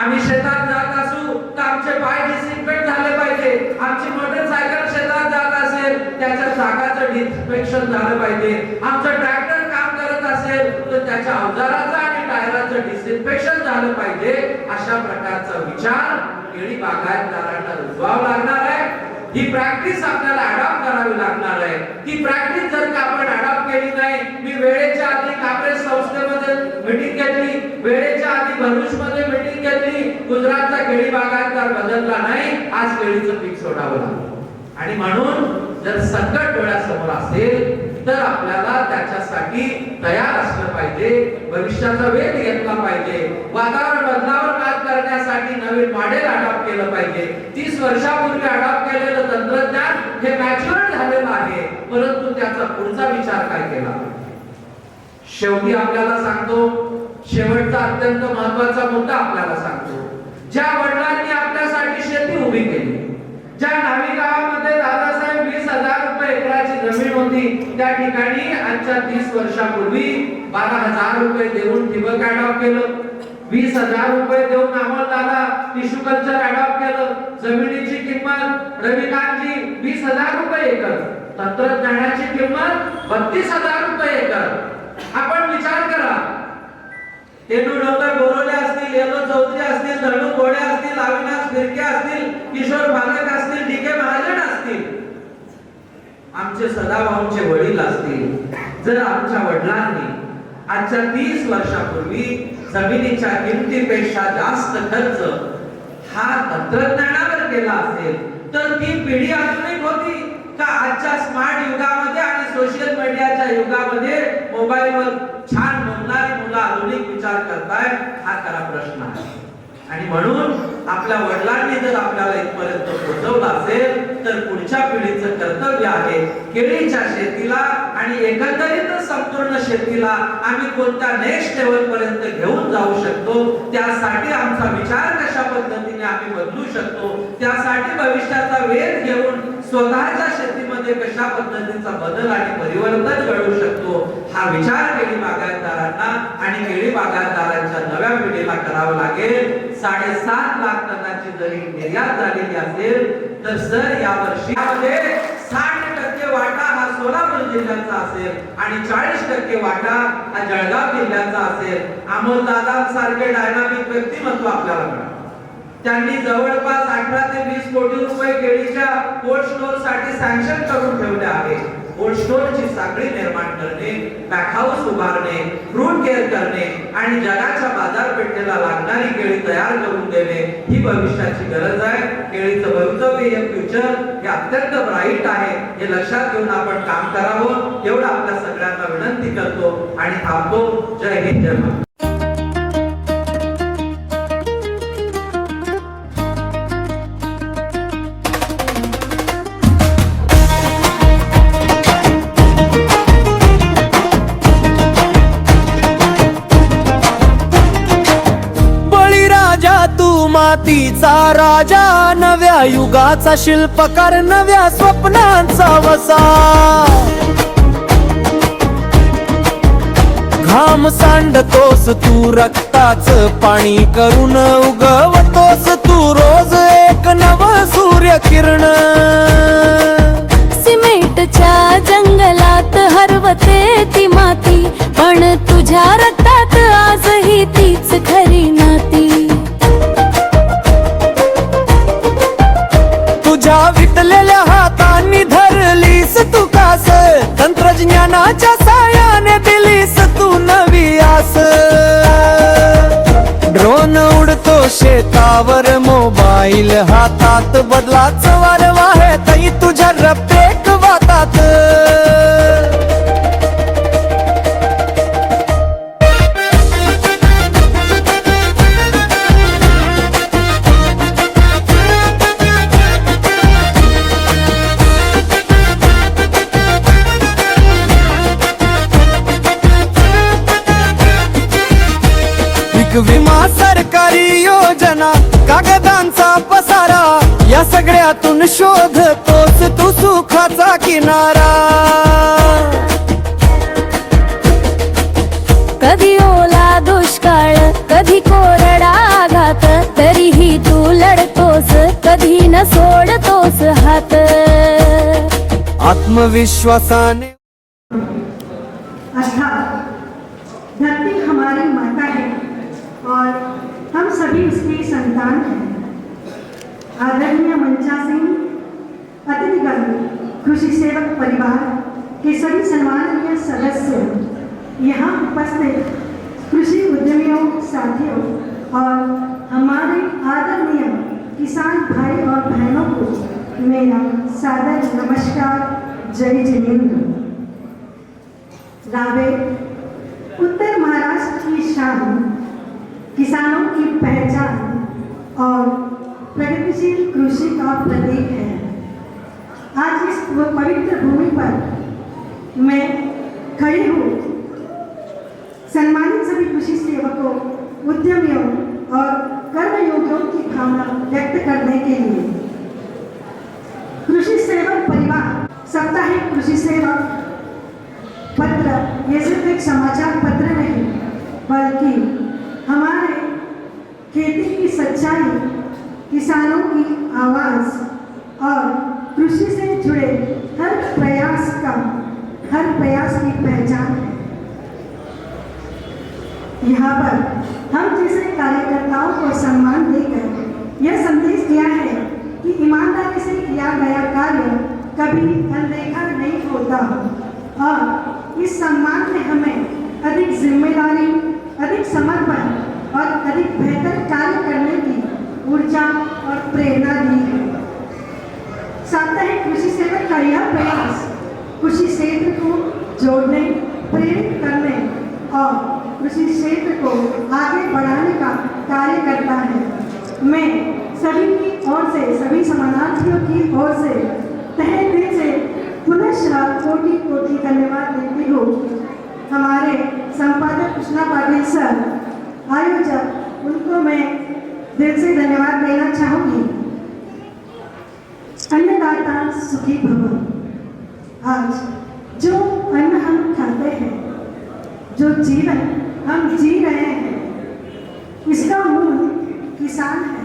आम्ही शेतात जात असू तर आमचे पाय डिसइन्फेक्ट झाले पाहिजे. आमची मोटरसायकल शेतात जात असेल त्याच्या चाकाचं डिसइन्फेक्शन झालं पाहिजे. आमचं ट्रॅक्टर काम करत असेल तर त्याच्या अवजाराचं आणि टायराचं डिसइन्फेक्शन झालं पाहिजे. अशा प्रकारचा विचार केळी बागायतदारांना रुजवावा लागणार आहे. ही प्रॅक्टिस आपल्याला अडॉप्ट करावी लागणार आहे. ती प्रॅक्टिस जर का आपण अडॉप्ट केली नाही, मी वेळेच्या आधी काँग्रेस संस्थेमध्ये मीटिंग घेतली, वेळेच्या आधी भरूचमध्ये मीटिंग घेतली, गुजरातचा केळी बागायतदार बदलला नाही, आज केळीचं पीक सोडावं लागलं. आणि म्हणून जर संकट डोळ्यासमोर असेल तर आपल्याला त्याच्यासाठी तयार असलं पाहिजे, भविष्याचा वेध घेतला पाहिजे, वातावरण बदलावर मात करण्यासाठी नवीन मॉडेल अडॉप्ट केलं पाहिजे. 30 वर्षापूर्वी अडॉप्ट केलेलं तंत्रज्ञान हे मॅच्युअर झालेलं आहे, परंतु त्याचा पुढचा विचार काय केला? शेवटी आपल्याला सांगतो, शेवटचा अत्यंत महत्वाचा मुद्दा आपल्याला सांगतो. ज्या वडिलांनी आपल्यासाठी शेती उभी केली, ज्या नावी गावामध्ये दादासाहेब 20,000 रुपये एकराची जमीन होती, त्या ठिकाणी आजच्या 30 वर्षापूर्वी 12,000 रुपये देऊन ठिबक अडॉप्ट केलं, 20,000 रुपये देऊन दादा टिश्यू कल्चर अडॉप्ट केलं. जमिनीची किंमत रविकांतजी 20,000 रुपये एकर, तंत्रज्ञानाची किंमत 32,000 रुपये एकर. आपण विचार करा, तेनू डोंगर बोरोले असतील, येलो चौधरी असतील, धनु घोडे असतील, अविनाश फिरके असतील, किशोर भागत असतील, डीके महाजन असतील, आमचे सदाभाऊंचे वडील असतील, जर आमच्या वडिलांनी आजच्या 30 वर्षापूर्वी जमिनीच्या किमतीपेक्षा जास्त खर्च हा तंत्रज्ञानावर केला असेल तर ती पिढी आधुनिक होती का? आजच्या स्मार्ट युगामध्ये आणि सोशल मीडियाच्या युगामध्ये मोबाईलवर छान बोलणारी मुलं आधुनिक विचार करताय, हा खरा प्रश्न आहे. आणि म्हणून आपल्या वडिलांनी जर आपल्याला इथपर्यंत पोहोचवलं असेल तर पुढच्या पिढीचं कर्तव्य आहे केळीच्या शेतीला आणि एकंदरीतच संपूर्ण शेतीला आम्ही कोणत्या नेक्स्ट लेवल पर्यंत घेऊन जाऊ शकतो, त्यासाठी आमचा विचार कशा पद्धतीने आम्ही बदलू शकतो, त्यासाठी भविष्याचा वेध घेऊन स्वतःच्या शेतीमध्ये कशा पद्धतीचा बदल आणि परिवर्तन घडवू शकतो, हा विचार केळी बागायतदारांना आणि केळी बागायतदारांच्या नव्या पिढीला करावा लागेल. 7.5 लाख टनाची जरी निर्यात झालेली असेल तर सर यावर्षी 60% वाटा हा सोलापूर जिल्ह्याचा असेल आणि 40% वाटा हा जळगाव जिल्ह्याचा असेल. अमोल दादांसारखे डायनामिक व्यक्तिमत्व आपल्याला मिळाले. त्यांनी जवळपास 18 ते 20 कोटी रुपये केळीच्या कोल्ड स्टोअर साठी सँक्शन करून ठेवले आहे. कोल्ड स्टोअरची साखळी निर्माण करणे, पॅक हाऊस उभारणे, फ्रूट केअर करणे आणि जगाच्या बाजारपेठेला लागणारी केळी तयार करून देणे ही भविष्याची गरज आहे. केळीचं भवितव्य, हे फ्युचर हे अत्यंत ब्राईट आहे. हे लक्षात घेऊन आपण काम करावं एवढं आपल्या सगळ्यांना विनंती करतो आणि थांबतो. जय हिंद, जय महाराष्ट्र. तू मातीचा राजा, नव्या युगाचा शिल्पकार, नव्या स्वप्नांचा वसा. घाम सांडतोस तू, रक्ताचं पाणी करून उगवतोस तू रोज एक नव सूर्य किरण. सिमेंटच्या जंगलात हरवते ती माती, पण तुझ्या रक्तात आजही तीच खरी नाती. तुझ्या विटलेल्या हातांनी धरलीस तू कास, तंत्रज्ञानाच्या सायाने दिलीस तू नवी आस. ड्रोन उडतो शेतावर, मोबाईल हातात, बदलाच वार वाहेतही तुझ्या रप्पेक वातात. विमा सरकारी योजना, कागदांचा पसारा, या सगळ्यातून शोधतोस तू सुखाचा किनारा. कधी ओला दुष्काळ, कधी कोरडा आघात, तरीही तू लढतोस, कधी न सोडतोस हात. आत्मविश्वासाने अर्थात धरती हमारी माता है और हम सभी उसके संतान हैं. आदरणीय मंचा सिंह, अतिथिगण, कृषि सेवक परिवार के सभी सम्माननीय सदस्य, यहाँ उपस्थित कृषि उद्यमियों, साथियों और हमारे आदरणीय किसान भाई और बहनों को मेरा सादर नमस्कार. जय जिनेंद्र. रावेर उत्तर महाराष्ट्र की शान, किसानों की पहचान और प्रगतिशील कृषि का प्रतीक है. आज इस पवित्र भूमि पर मैं खड़ी हूँ सम्मानित सभी कृषि सेवकों, उद्यमियों और कर्मयोगियों की भावना व्यक्त करने के लिए. कृषि सेवक परिवार साप्ताहिक कृषि सेवक पत्र ये सिर्फ एक समाचार पत्र नहीं, बल्कि हमारे खेती की सच्चाई, किसानों की आवाज़ और कृषि से जुड़े हर प्रयास की पहचान है. यहाँ पर हम जैसे कार्यकर्ताओं को सम्मान देकर यह संदेश दिया है कि ईमानदारी से किया गया कार्य कभी अनदेखा नहीं होता और इस सम्मान ने हमें अधिक जिम्मेदारी, अधिक समर्पण और अधिक बेहतर कार्य करने की ऊर्जा और प्रेरणा दी है. साप्ताहिक कृषि सेवक का यह प्रयास कृषि क्षेत्र को जोड़ने, प्रेरित करने और कृषि क्षेत्र को आगे बढ़ाने का कार्य करता है. मैं सभी की ओर से, सभी समानार्थियों की ओर से तहे दिल से पुनः कोटि कोटि धन्यवाद देती हूँ. हमारे संपादक कृष्णा पाटिल सर, आयोजक, उनको मैं दिल से धन्यवाद देना चाहूँगी. अन्नदाता सुखी भव. आज जो अन्न हम खाते हैं, जो जीवन हम जी रहे हैं, इसका मूल किसान है.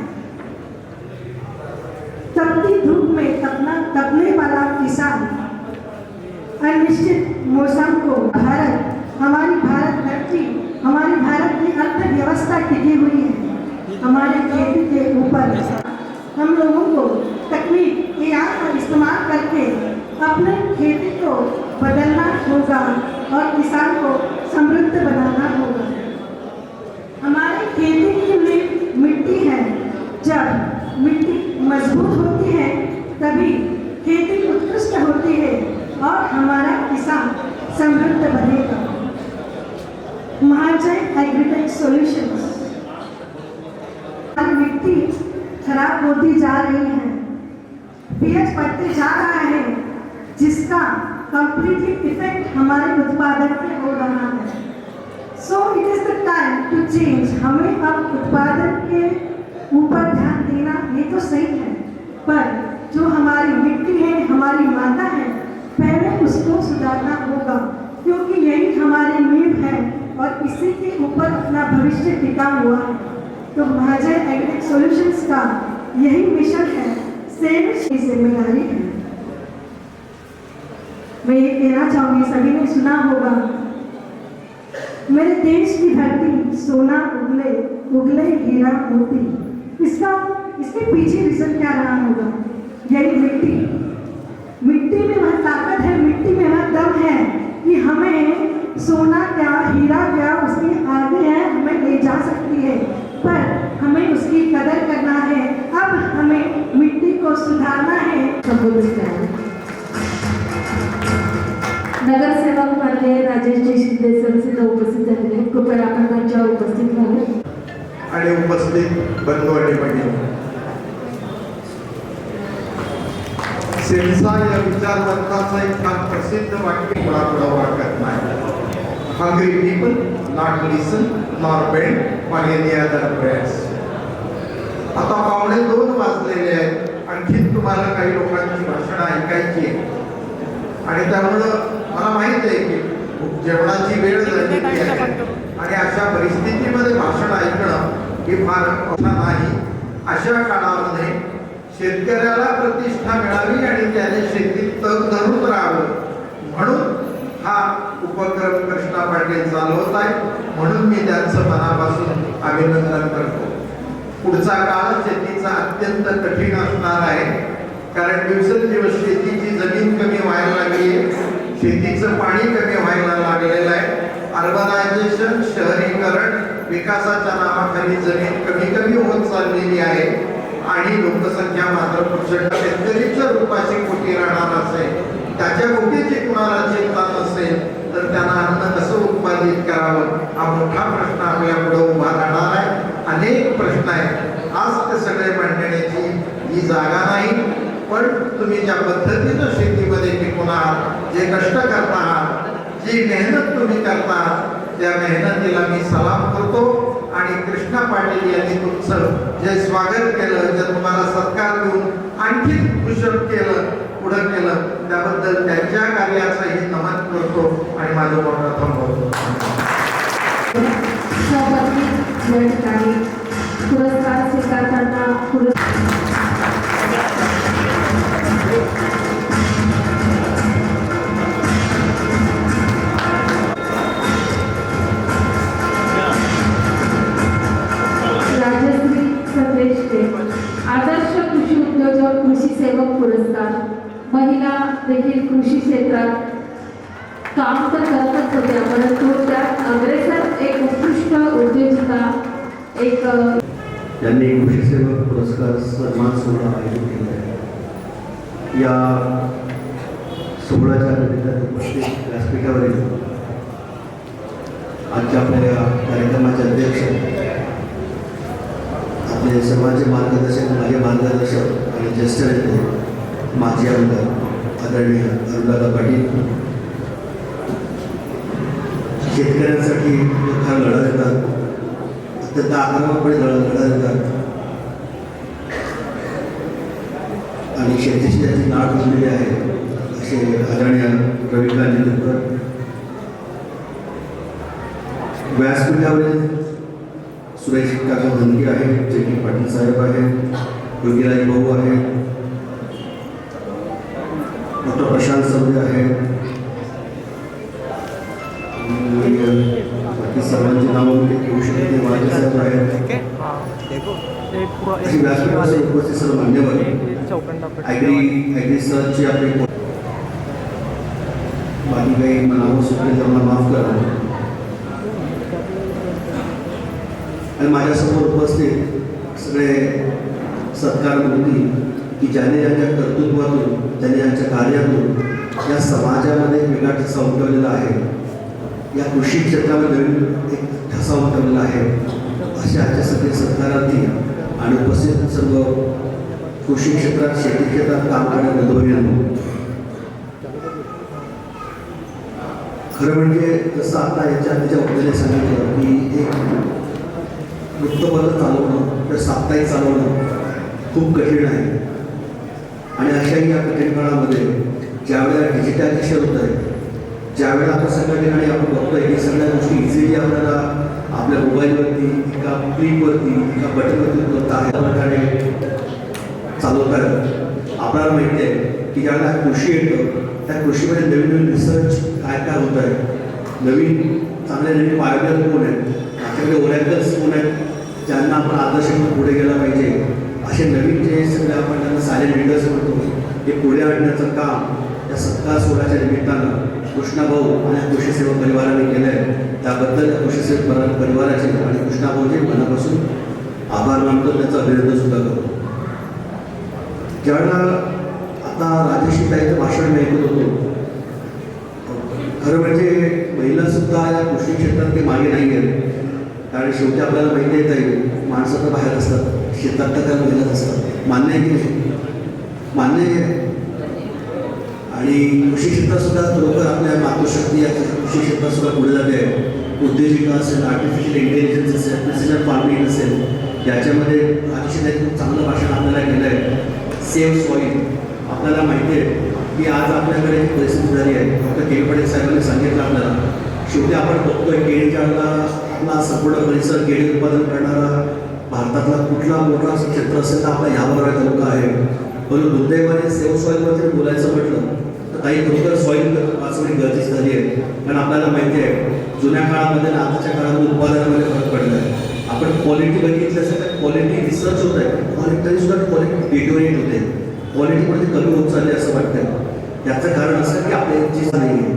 तपती धूप में तपने वाला किसान अनिश्चित मौसम को हमारी भारत धरती, हमारी भारत की अर्थव्यवस्था टिकी हुई है. हमारे खेती के ऊपर हम लोगों को तकनीक का इस्तेमाल करके अपने खेती को बदलना होगा और किसान को समृद्ध बनाना होगा. हमारी खेती की मिट्टी है. जब मिट्टी मजबूत होती है तभी खेती उत्कृष्ट होती है और हमारा किसान समृद्ध बनेगा. Mahajay agritech solutions. हमारी मिट्टी खराब होती जा रही है, पीएच बढ़ते जा रहा है, जिसका कंप्लीटली इफेक्ट हमारे उत्पादन पे हो रहा है. So it is the time to change. हमें अब उत्पादन के ऊपर ध्यान देना ये तो सही है, पर जो हमारी मिट्टी है, हमारी माता है, पहले उसको सुधारना होगा, क्योंकि यही हमारी नींव है और इसी के ऊपर अपना भविष्य टिका हुआ है। तो महाजय एग्रीटेक सॉल्यूशंस का यही मिशन है, सेव की जिम्मेदारी है। मैं ये कहना चाहूंगी, सभी ने सुना होगा, मेरे देश की धरती सोना उगले उगले हीरा मोती। इसके पीछे रीजन क्या रहा होगा? यही मिट्टी में वह ताकत है, मिट्टी में वह दम है कि हमें सोना क्या, हीरा क्या, उसके आगे है, हमें ले जा सकती है, पर हमें उसकी कदर करना है। अब हमें मिट्टी को सुधारना है। नगरसेवक माननीय राजेशजी शिंदे सर सुद्धा उपस्थित झालेले आहेत. कृपया आपण त्यांच्यावर उपस्थित व्हावे. आणि उपस्थित बंधू आणि भगिनी, सेन्सा या विचारवंताचं एक फार प्रसिद्ध वाक्य कोणाकडे वाटत नाही. Hungry people not listen nor bend on any other prayers. आता 1:45 वाजलेले आहेत, आणखी तुम्हाला काही लोकांची भाषणं ऐकायची आहे आणि त्यामुळं मला माहित आहे की जेवणाची वेळ झालेली आहे आणि अशा परिस्थितीमध्ये भाषण ऐकणं हे फार मोठं नाही. अशा काळामध्ये शेतकऱ्याला प्रतिष्ठा मिळावी आणि त्याने शेतीत तग धरून राहावं म्हणून हा उपक्रम कृष्णा पाटील चालवत आहे, म्हणून मी त्यांचं मनापासून अभिनंदन करतो. पुढचा काळ शेतीचा अत्यंत कठीण असणार आहे, कारण दिवसेंदिवस शेतीची जमीन कमी व्हायला लागली आहे, शेतीचं पाणी कमी व्हायला लागलेलं आहे. अर्बनायझेशन, शहरीकरण, विकासाच्या नावाखाली जमीन कमी होत चाललेली आहे आणि लोकसंख्या मात्र प्रचंड. शेतकरीच्या रूपाची पोटी राहणार असेल, त्याच्या पोटीची कुणाला चिंता नसेल तर त्यांना अन्न कसं उत्पादित करावं हा मोठा प्रश्न आपल्या पुढे उभा राहणार आहे. अनेक प्रश्न आहेत. आज ते सगळे मांडण्याची ही जागा नाही, पण तुम्ही ज्या पद्धतीनं शेतीमध्ये टिकून आहात, जे कष्ट करता आहात, जी मेहनत तुम्ही करता आहात, त्या मेहनतीला मी सलाम करतो. आणि कृष्णा पाटील यांनी तुमचं जे स्वागत केलं, जे तुम्हाला सत्कार देऊन आणखी पुशअप केलं, पुढं केलं, त्याबद्दल त्यांच्या कार्याचंही नमन करतो आणि माझं बोलणं थांबवतो. सहभागी या ठिकाणी पुरस्कार स्वीकारताना राजश्री संदेशके आदर्श कृषी उद्योजक कृषी सेवक पुरस्कार. महिला देखील कृषी क्षेत्रात काम तर करतच होत्या, परंतु त्यात अग्रेसर एक उत्कृष्ट उद्योजिका एक त्यांनी कृषी सेवक पुरस्कार सन्मान सोहळा आयोजित केला आहे. या सोहळ्याच्या निमित्ताने उपस्थित व्यासपीठावरील आजच्या आपल्या कार्यक्रमाचे अध्यक्ष, आपले सर्वांचे मार्गदर्शक, माझे मार्गदर्शक आणि ज्येष्ठ नेते माजी आमदार आदरणीय अरुणदादा पाटील, शेतकऱ्यांसाठी फार लढा देतात, अत्यंत आक्रमकपणे लढा देतात आणि शेतीशी त्याची नाळ जुळलेली आहे असे आदरणीय रविकांत जिंतूरकर. व्यासपीठावरील सुरेश काका धनगे आहेत, जे की पाटील साहेब आहेत, योगीराज भाऊ आहेत, डॉक्टर प्रशांत सवदे आहेत, बाकी सर्वांची नावं मी घेऊ शकते, माझे साहेब आहेत. अशी व्यासपीठावर उपस्थित सर्व मान्यवर ॲग्री सरची आपली बाकी काही नावं सुटले तर मला माफ करा. आणि माझ्यासमोर उपस्थित सगळे सत्कार मूर्ती की ज्याने यांच्या कर्तृत्वातून, ज्याने यांच्या कार्यातून या समाजामध्ये वेगळा ठसा उमटवलेला आहे, या कृषी क्षेत्रामध्ये नवीन एक ठसा उमटवलेला आहे, असे आजचे सगळे सत्कारार्थी आणि उपस्थित सर्व कृषी क्षेत्रात, शेती क्षेत्रात काम करणारे बंधू. खरं म्हणजे जसं आता याच्या आधीच्या वक्त्याने सांगितलं की एक वृत्तपत्र चालवणं किंवा साप्ताहिक चालवणं खूप कठीण आहे. आणि अशाही या कठीण काळामध्ये ज्यावेळेला डिजिटलायझेशन होत आहे, ज्यावेळेला आता सगळ्या ठिकाणी आपण बघतोय की सगळ्या गोष्टी इझिली आपल्याला आपल्या मोबाईलवरती एका क्लिकवरती एका बटनवरती उपलब्ध आहे प्रकारे चालवतात. आपल्याला माहिती आहे की ज्यावेळेला कृषी येतं त्या कृषीमध्ये नवीन नवीन रिसर्च काय काय होत आहे, नवीन चांगले नवीन पायोनियर कोण आहेत, आपल्याकडे ओरॅकल्स कोण आहेत ज्यांना आपण आदर्श म्हणून पुढे गेला पाहिजे, असे नवीन जे सगळे आपण त्यांना सायलेंट लीडर्स म्हणतो हे पुढे आणण्याचं काम या सत्कार सोहळ्याच्या निमित्तानं कृष्णाभाऊ आणि कृषी सेवा परिवाराने केलं आहे. त्याबद्दल कृषी सेवा परिवाराचे आणि कृष्णाभाऊचे मनापासून आभार मानतो, त्याचं अभिनंदन सुद्धा करतो. ज्यावेळेला आता राजेशी ताईचं भाषण मी ऐकत होतो, खरं म्हणजे महिलासुद्धा या कृषी क्षेत्रात ते मागे नाही आहेत. कारण शेवटी आपल्याला माहिती आहे ताई माणसं तर बाहेर असतात, शेतात तर त्या महिलाच असतात, मान्य आहे की नाही? मान्य आहे. आणि कृषी क्षेत्रात सुद्धा खरोखर आपल्या मातृशक्ती या कृषी क्षेत्रात सुद्धा पुढे जाते आहे. उद्योजिका असेल, आर्टिफिशियल इंटेलिजन्स असेल, प्रिसिजन फार्मिंग असेल, याच्यामध्ये राजेशी खूप चांगलं भाषण आपल्याला केलं आहे. सेव्ह सॉईल, आपल्याला माहिती आहे की आज आपल्याकडे एक परिस्थिती झाली आहे. डॉक्टर के पटेल साहेबांनी सांगितलं आपल्याला, शेवटी आपण बघतोय केळीच्या आपला संपूर्ण परिसर केळी उत्पादन करणारा भारतातला कुठला मोठा क्षेत्र असेल तर आपला ह्याबरोबर तालुका आहे. पण दुर्दैवाने सेव्ह सॉईलमध्ये बोलायचं म्हटलं तर काही खरोखर सॉईल वाचवणे गरजेची झाली आहे. कारण आपल्याला माहिती आहे जुन्या काळामध्ये आणि आताच्या काळामध्ये उत्पादनामध्ये फरक पडला आहे. आपण क्वालिटी बघितलं असेल तर क्वालिटी रिसर्च होत आहे, क्वालिटी सुद्धा क्वालिटी डिटोरिएट होते, क्वालिटीमध्ये कमी होत चालली असं वाटतं. याचं कारण असं की आपल्याची नाही आहे.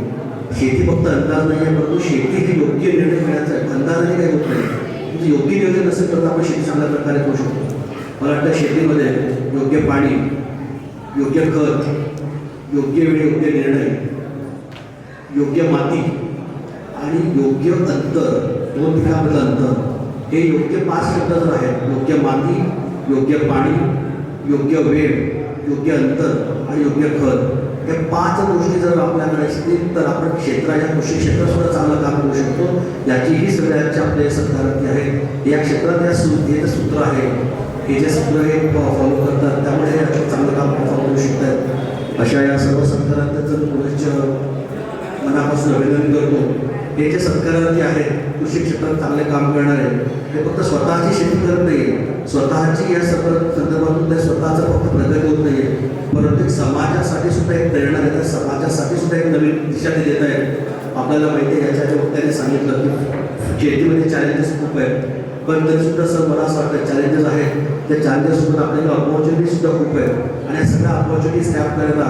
शेती फक्त अंदाज नाही आहे, परंतु शेती हे योग्य निर्णय घेण्याचा आहे. अंदाजाने काही होत नाही. म्हणजे योग्य नियोजन नसेल तर आपण शेती चांगल्या प्रकारे करू शकतो. मला वाटतं शेतीमध्ये योग्य पाणी, योग्य खत, योग्य वेळी योग्य निर्णय, योग्य माती आणि योग्य अंतर, 2 पिकामधलं अंतर, हे योग्य 5 शब्द जर आहेत, योग्य माती, योग्य पाणी, योग्य वेळ, योग्य अंतर आणि योग्य खत, हे 5 गोष्टी जर आपल्याकडे असतील तर आपण क्षेत्राच्या कृषी क्षेत्रात सुद्धा चांगलं काम करू शकतो. याचीही सगळ्यांचे आपले सत्कारर्थी आहेत. या क्षेत्रात हे जे सूत्र आहे, हे जे सूत्र हे फॉलो करतात, त्यामुळे हे चांगलं काम फॉलो करू शकतात. अशा या सर्व सत्कारार्थ्यांचं पुनश्च मनापासून अभिनंदन करतो. हे जे सत्कारार्थी आहेत कृषी क्षेत्रात चांगले काम करणारे, हे फक्त स्वतःची शेती करत नाही, स्वतःची या सर्व संदर्भातून ते स्वतःचं फक्त प्रगती होत नाही आहे, परंतु समाजासाठी सुद्धा एक प्रेरणा देत आहेत, समाजासाठी सुद्धा एक नवीन दिशा ते देत आहेत. आपल्याला माहिती आहे याच्या वक्त्याने सांगितलं की शेतीमध्ये चॅलेंजेस खूप आहेत, पण तरीसुद्धा सर मला असं वाटतं चॅलेंजेस आहेत, त्या चॅलेंजेससुद्धा आपल्याला ऑपॉर्च्युनिटीसुद्धा खूप आहेत. आणि या सगळ्या ऑपॉर्च्युनिटीज काय करायला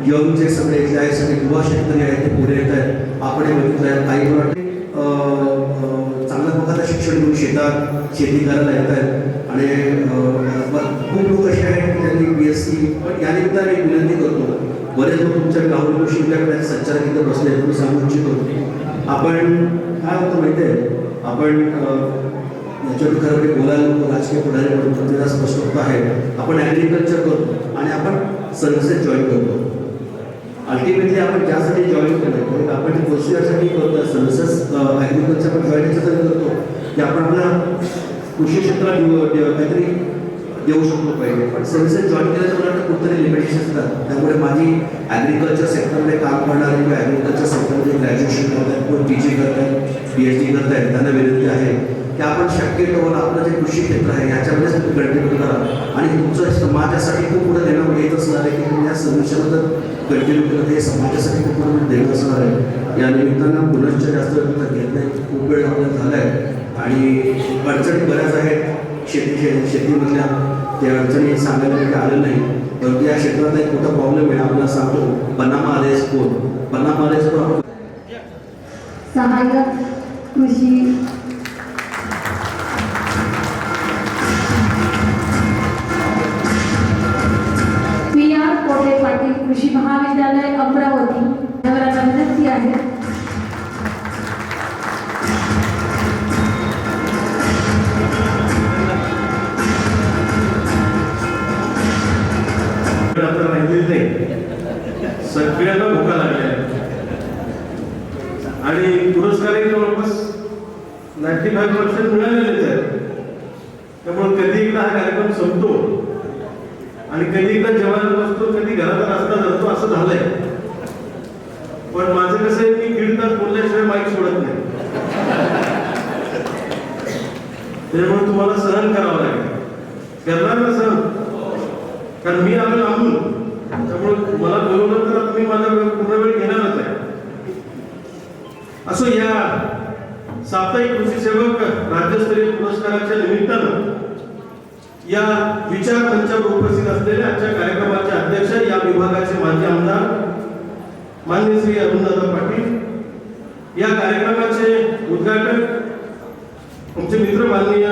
यंग जे सगळे इथले आहेत, सगळे युवा शेतकरी आहेत ते पुढे येत आहेत. आपण हे बघितलं आहे काही वाटते चांगल्या प्रकारचं शिक्षण घेऊन शेतात शेती करायला येत आहेत. आणि खूप लोक असे आहेत की त्यांनी BSc, पण या निमित्ताने मी विनंती करतो, बरेच लोक तुमच्या राहुल जोशी उद्याकडे संचालक इथे बसले, तुम्ही सांगू इच्छितो आपण काय होतं माहिती आहे, आपण याच्यावर खरं बोलायला राजकीय पुढारी म्हणतो त्याला स्पष्ट आहे. आपण ॲग्रिकल्चर करतो आणि आपण सर्व्हिसेस जॉईन करतो. अल्टिमेटली आपण ज्यासाठी जॉईन करतो, आपण जे गोष्टी यासाठी करतो, सर्व्हिसेस ॲग्रिकल्चर आपण जॉईन याच्यासाठी करतो की आपण आपल्या कृषी क्षेत्रात काहीतरी देऊ शकतो पाहिजे. पण सर्व्हिसेस जॉईन केल्याचं मला वाटतं कुठतरी लिमिटेशन असतात. त्यामुळे माझी ॲग्रिकल्चर सेक्टरमध्ये काम करणारे किंवा ॲग्रिकल्चर सेक्टरमध्ये ग्रॅज्युएशन करत आहेत किंवा PG करत आहेत, PhD करत आहेत, त्यांना विनंती आहे की आपण शक्यतोवर आपलं जे कृषी क्षेत्र आहे याच्यामध्येच तुम्ही कंटिन्यू करा. आणि तुमचं समाजासाठी खूप पुढे देणं येत असणार आहे की तुम्ही या सर्व्हिसमध्ये कंटिन्यू केलं, हे समाजासाठी खूप पुढे देणं असणार आहे. या निमित्तानं पुनश्च जास्त घेत नाही, खूप वेळ आपल्याला झाला आहे आणि अडचणी बऱ्याच आहेत शेतीमधल्या. त्या अडचणी सांगायला काही आलं नाही, परंतु या क्षेत्रात एक मोठा प्रॉब्लेम आहे. आपल्याला सांगतो पनामा आलेस कोण, पनामा आलेस कोण आपण सहाय्यक कृषी PR कोटे पाटील कृषी महाविद्यालय अमरावती यावर विनंती आहे. सगळ्यांना भुका लागल्या आणि पुरस्कारही जवळपास 95% मिळालेलेच आहेत. त्यामुळे कधी एकदा हा कार्यक्रम संपतो आणि कधी एकदा जेवायला बसतो, कधी घराचा रस्ता धरतो, असं झालंय. पण माझं कसं आहे, मी दीड तास बोलल्याशिवाय माईक सोडत नाही. त्यामुळे तुम्हाला सहन करावं लागेल. करणार ना सहन? कारण मी आलो लांबून, त्यामुळे मला बोलवलं तर तुम्ही माझा पूर्ण वेळ घेणारच आहे. असो, या साप्ताहिक कृषी सेवक राज्यस्तरीय पुरस्काराच्या निमित्तानं या विचार मंचावर उपस्थित असलेल्या आजच्या कार्यक्रमाचे अध्यक्ष, या विभागाचे माजी आमदार माननीय श्री अरुणदादा पाटील, या कार्यक्रमाचे उद्घाटक आमचे मित्र माननीय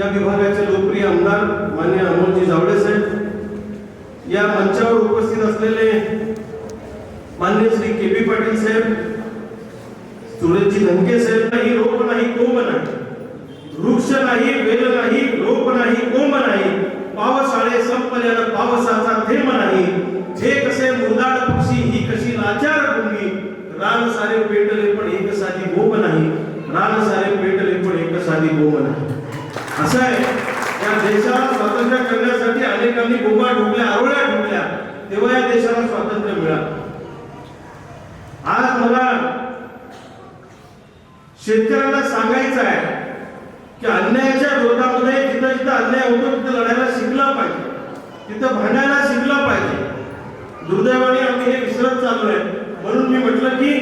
या विभागाचे लोकप्रिय आमदार माननीय अमोलजी जावळे साहेब, या मंचावर उपस्थित असलेले माननीय श्री के बी पाटील साहेब, सुरेशजी धनके साहेब, नाही रोप नाही कोंब नाही, वृक्ष नाही वेल नाही, रोप नाही कोंब नाही, पावसाळे संपल्यानं पावसाचा थेंब नाही, जे कसे मुरदाड पक्षी ही कशी लाचार भूमी, रान सारे पेटले पण एक साधी बोंब नाही, रान सारे पेटले पण एक साधी बोंब नाही. असं आहे, या देशाला स्वातंत्र्य करण्यासाठी अनेकांनी बोंबा ठोकल्या, आरोळ्या ठोकल्या, तेव्हा या देशाला स्वातंत्र्य मिळालं. आज मला शेतकऱ्यांना सांगायचं आहे की अन्यायाच्या विरोधामध्ये जिथं जिथं अन्याय होतो तिथं लढायला शिकलं पाहिजे, तिथं भांडायला शिकलं पाहिजे. दुर्दैवाने आम्ही हे विसरत चाललोय. म्हणून मी म्हटलं की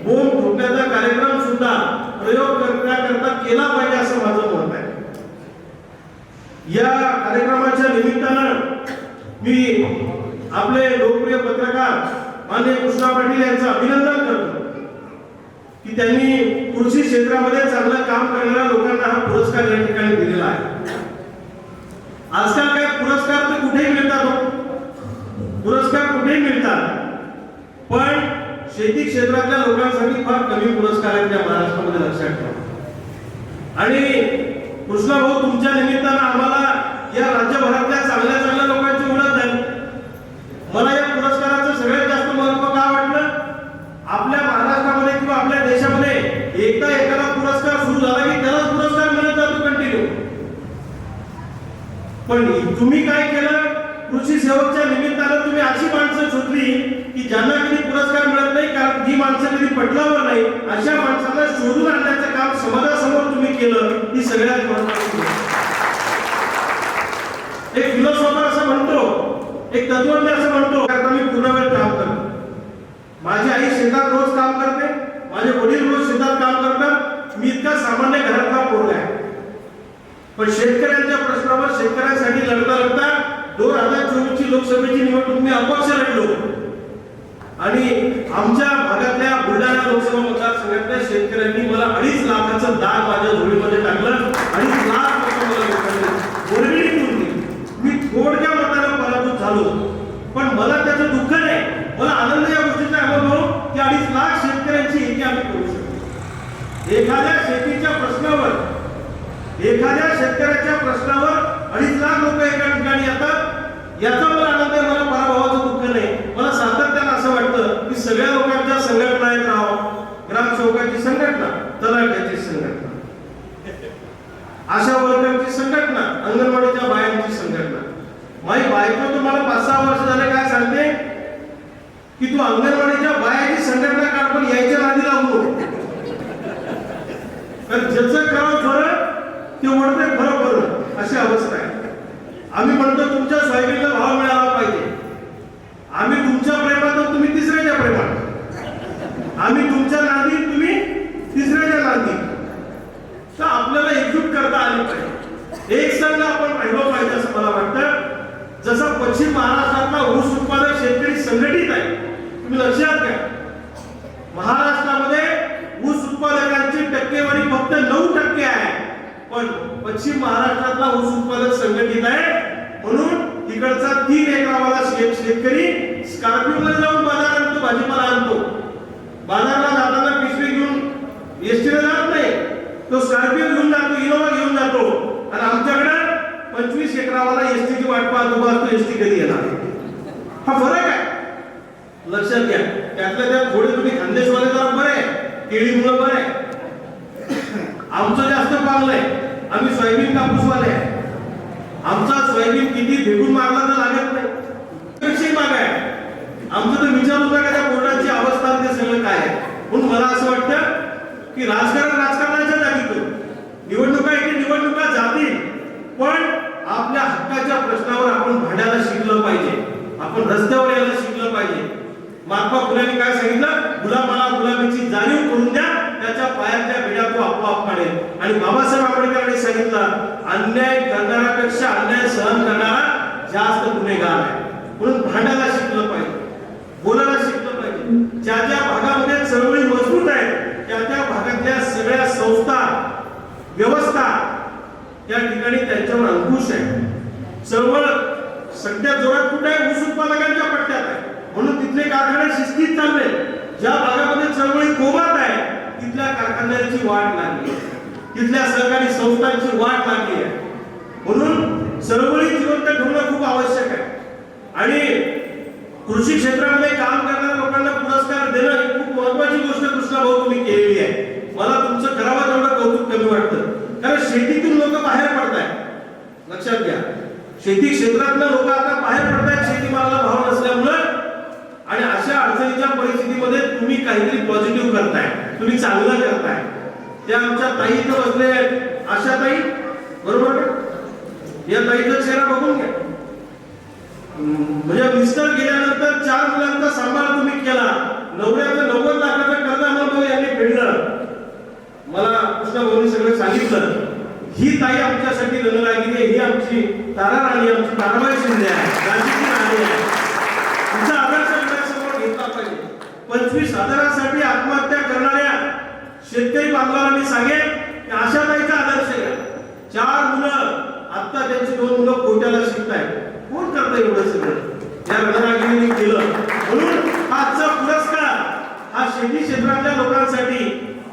बोंब ठोकण्याचा कार्यक्रम सुद्धा प्रयोग करता केला पाहिजे, असं माझं मत आहे. या कार्यक्रमाच्या निमित्तानं मी आपले लोकप्रिय पत्रकार माननीय कृष्णा पाटील यांचं अभिनंदन करतो की त्यांनी कृषी क्षेत्रामध्ये चांगलं काम करणाऱ्या लोकांना हा पुरस्कार या ठिकाणी दिलेला आहे. आजकाल काय पुरस्कार तर कुठेही मिळतात, पुरस्कार कुठेही मिळतात, पण शेती क्षेत्रातल्या लोकांसाठी फार कमी पुरस्कार आहेत त्या महाराष्ट्रामध्ये, लक्षात ठेवा. आणि कृष्णा भाऊ, तुमच्या निमित्तानं आम्हाला या राज्यभरातल्या चांगल्या चांगल्या लोकांची ओळख झाली. मला या पुरस्काराचं सगळ्यात जास्त महत्व का वाटलं, आपल्या महाराष्ट्रामध्ये किंवा आपल्या देशामध्ये एकदा एखादा पुरस्कार सुरू झाला की त्यालाच पुरस्कार मिळत जातो कंटिन्यू. पण तुम्ही काय केलं, कृषी सेवकच्या निमित्तानं तुम्ही अशी माणसं शोधली की ज्यांना कधी पुरस्कार मिळत नाही, कारण जी माणसं कधी पटलावर नाही, अशा माणसांना शोधून आणण्याचं काम समाजासमोर तुम्ही केलं, ही सगळ्यात महत्त्वाची गोष्ट. एक फिलॉसॉफर असं म्हणतो, एक तत्वज्ञ असं म्हणतो, आता मी पूर्ण वेळ काम करतो. माझी आई शेतात रोज काम करते, माझे वडील रोज शेतात काम करतात, मी इतका सामान्य घरातला पोरगा आहे. पण शेतकऱ्यांच्या प्रश्नावर शेतकऱ्यांसाठी लढता लढता 2024 ची लोकसभेची निवडणूक मी अपक्ष लढलो आणि आमच्या भागातल्या बुलढाणा लोकसभा मतदारसंघातल्या शेतकऱ्यांनी मला 2.5 लाखाचं दान माझ्या झोळीमध्ये टाकलं. 2.5 लाख बोलबिडी पूर्ण. मी थोडक्या मतानं पराभूत झालो, पण मला त्याचं दुःख नाही, मला आनंद या गोष्टीचा अनुभव की 2.5 लाख शेतकऱ्यांची हिती आम्ही करू शकतो. एखाद्या शेतीच्या प्रश्नावर, एखाद्या शेतकऱ्याच्या प्रश्नावर 2.5 लाख लोक एका ठिकाणी येतात, याचा मला आनंद आहे, मला पराभवाचं दुःख नाही. मला सातत्यानं असं वाटतं की सगळ्या लोकांच्या संघटना आहेत, राव ग्रामसेवकाची संघटना, तलाठ्याची संघटना, आशा वर्करची संघटना, अंगणवाडीच्या बायांची संघटना. माझी बायको तुम्हाला 5-6 वर्ष झाले काय सांगते की तू अंगणवाडीच्या बायाची संघटना काढ, पण यायच्या नादी लागू नको. कारण ज्याचं करावं खरं ते ओढते खरं खरं, अशी अवस्था आहे. आम्ही म्हणतो तुमच्या सोयाबीनला भाव मिळाला पाहिजे, आम्ही तुमच्या प्रेमात, तुम्ही तिसऱ्याच्या प्रेमात, आम्ही तुमच्या नादी, तुम्ही तिसऱ्याच्या नादी. तर आपल्याला एकजूट करता आली पाहिजे, एक संघ आपण राहिलो पाहिजे असं मला वाटतं. जसा पश्चिम महाराष्ट्रातला ऊस उत्पादक शेतकरी संघटित आहे, तुम्ही लक्षात घ्या, महाराष्ट्रामध्ये ऊस उत्पादकांची टक्केवारी फक्त 9% आहे, पण पश्चिम महाराष्ट्रातला ऊस उत्पादक संघटित आहे. म्हणून इकडचा 3 एकरावाला शेतकरी स्कॉर्पिओ मध्ये जाऊन बाजारात आणतो, भाजीपाला आणतो. बाजारला जाताना पिशवी घेऊन एसटीने जात नाही, तो स्कॉर्पिओ घेऊन जातो, इनोवा घेऊन जातो. आणि आमच्याकडे 25 एकरावाला एसटीची वाट पाहत उभा असतो, एसटी कधी येणार. हा फरक आहे, लक्षात घ्या. त्यातल्या त्यात थोडे तुम्ही खानदेशवाले जरा बरे आहे, केळीमुळे बरे आहे, आमचं जास्त चांगलं आहे, आम्ही सोयाबीन कापूसवाले आहे. आमचा सोयाबीन किती फेकून मारला तर लागत नाही, पेक्षा माग आहे. आमचं तर विचारू नका त्या बोर्डाची अवस्था ते सगळं काय आहे. म्हणून मला असं वाटतं की राजकारणाच्या जागी करू. निवडणुका इथे निवडणुका जातील, पण आपल्या हक्काच्या प्रश्नावर आपण भांडायला शिकलं पाहिजे, आपण रस्त्यावर यायला शिकलं पाहिजे. महात्मा फुलेंनी काय सांगितलं, गुलामाला गुलामीची जाणीव करून द्या, त्याच्या पायातल्या भिड्या तो आपोआप काढेल. आणि बाबासाहेब आंबेडकरांनी सांगितलं, अन्याय करणाऱ्यापेक्षा अन्याय सहन करणारा जास्त गुन्हेगार आहे. म्हणून भांडायला शिकलं पाहिजे, बोलायला शिकलं पाहिजे. ज्या ज्या भागामध्ये चळवळी मजबूत आहे त्या त्या भागातल्या सगळ्या संस्था व्यवस्था त्या ठिकाणी त्यांच्यावर अंकुश आहे. चळवळ सध्या जोरात कुठे आहे, ऊस उत्पादकांच्या पट्ट्यात आहे. म्हणून तिथले कारखाने शिस्तीत चालले. ज्या भागामध्ये चळवळी कोमात आहे तिथल्या कारखान्यांची वाट लागली, तिथल्या सहकारी संस्थांची वाट लागली आहे. म्हणून चळवळी जिवंत ठेवणं खूप आवश्यक आहे. आणि कृषी क्षेत्रामध्ये काम करणाऱ्या लोकांना पुरस्कार देणं ही खूप महत्वाची गोष्ट कृष्णाभाऊ तुम्ही केलेली आहे. मला तुमचं करावं तेवढं कौतुक कमी वाटतं, कारण शेतीतून लोक बाहेर पडत आहेत. लक्षात घ्या, शेती क्षेत्रातलं लोक आता बाहेर पडतायत शेतीमालाला भाव नसल्यामुळे. आणि अशा अडचणीच्या परिस्थितीमध्ये तुम्ही काहीतरी पॉझिटिव्ह करताय, तुम्ही चांगलं करताय. त्या आमच्या ताई इथं बसले, आशा ताई, बरोबर? या ताईचा चेहरा बघून घ्या. म्हणजे मिस्टर गेल्यानंतर 4 मुलांचा सांभाळ तुम्ही केला, नवऱ्याचं 90 लाखाचं कर्ज अनुभव यांनी फेडलं. मला कृष्णाभाऊनी सगळं सांगितलं. ही ताई आमच्यासाठी रणरागिरी आहे. ही आमची तारा राणी, आमची ताराबाई शिंदे आहे, राजीची राणी आहे. तिचा आदर्श डोळ्यासमोर घेतला पाहिजे. 25,000साठी आत्महत्या करणाऱ्या शेतकरी बांधवांना मी सांगेन की आशा ताईचा आदर्श घ्या. 4 मुलं, आता त्यांची 2 मुलं कोट्याला शिकतायत. कोण करतं एवढं सगळं? या रणरागिरीने केलं. म्हणून आजचा पुरस्कार हा शेती क्षेत्रातल्या लोकांसाठी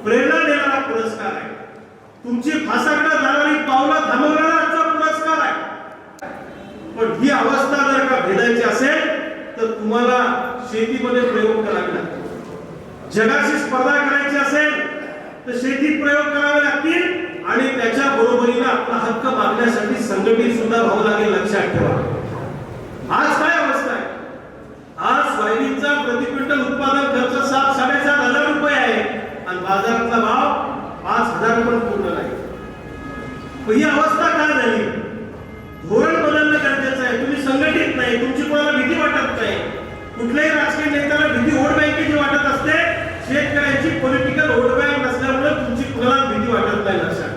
प्रेरणा देणारा पुरस्कार आहे. तुमची फासाकडे जाणारी पावलं थांबवणारा आजचा पुरस्कार आहे. पण ही अवस्था जर का भेदायची असेल तर तुम्हाला शेतीमध्ये प्रयोग करावे लागतील. जगाशी स्पर्धा करायची असेल तर शेतीत प्रयोग करावे लागतील. आणि त्याच्या बरोबरीने आपला हक्क मागण्यासाठी संघटित सुद्धा व्हावं लागेल. लक्षात ठेवा, आज काय अवस्था आहे. आज सोयाबीनचा प्रति क्विंटल उत्पादन खर्च 7-7.5 हजार रुपये आहे आणि बाजारातला भाव 5,000 पण पूर्ण नाही. ही अवस्था का झाली? धोरण बदलणं गरजेचं आहे. तुम्ही संघटित नाही, तुमची कोणाला भीती वाटत नाही. कुठल्याही राजकीय नेत्याला भीती वोट बँकेची वाटत असते, शेतकऱ्यांची पॉलिटिकल वोट बँक नसल्यामुळे तुमची कुणाला भीती वाटत नाही. लक्षात.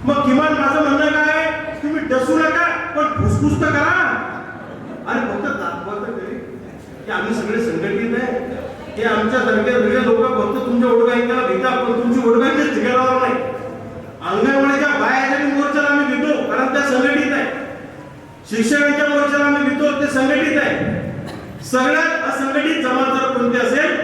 मग किमान माझं म्हणणं काय, तुम्ही डसू नका, पण फुसफुस तर करा. आणि फक्त दाखवा तर तरी की आम्ही सगळे संघटित आहे. हे आमच्यासारखे सगळे लोक फक्त तुमच्या वोट बँकेला भेटा, पण तुमची वोट बँक ठिकाणावर नाही. अंगणवाडीच्या बाहेर मोर्चाला आम्ही भेटतो, कारण त्या संघटित आहे. शिक्षकांच्या मोर्चाला आम्ही भेटतो, ते संघटित आहे. सगळ्यात असंघटित जमात जर कोणती असेल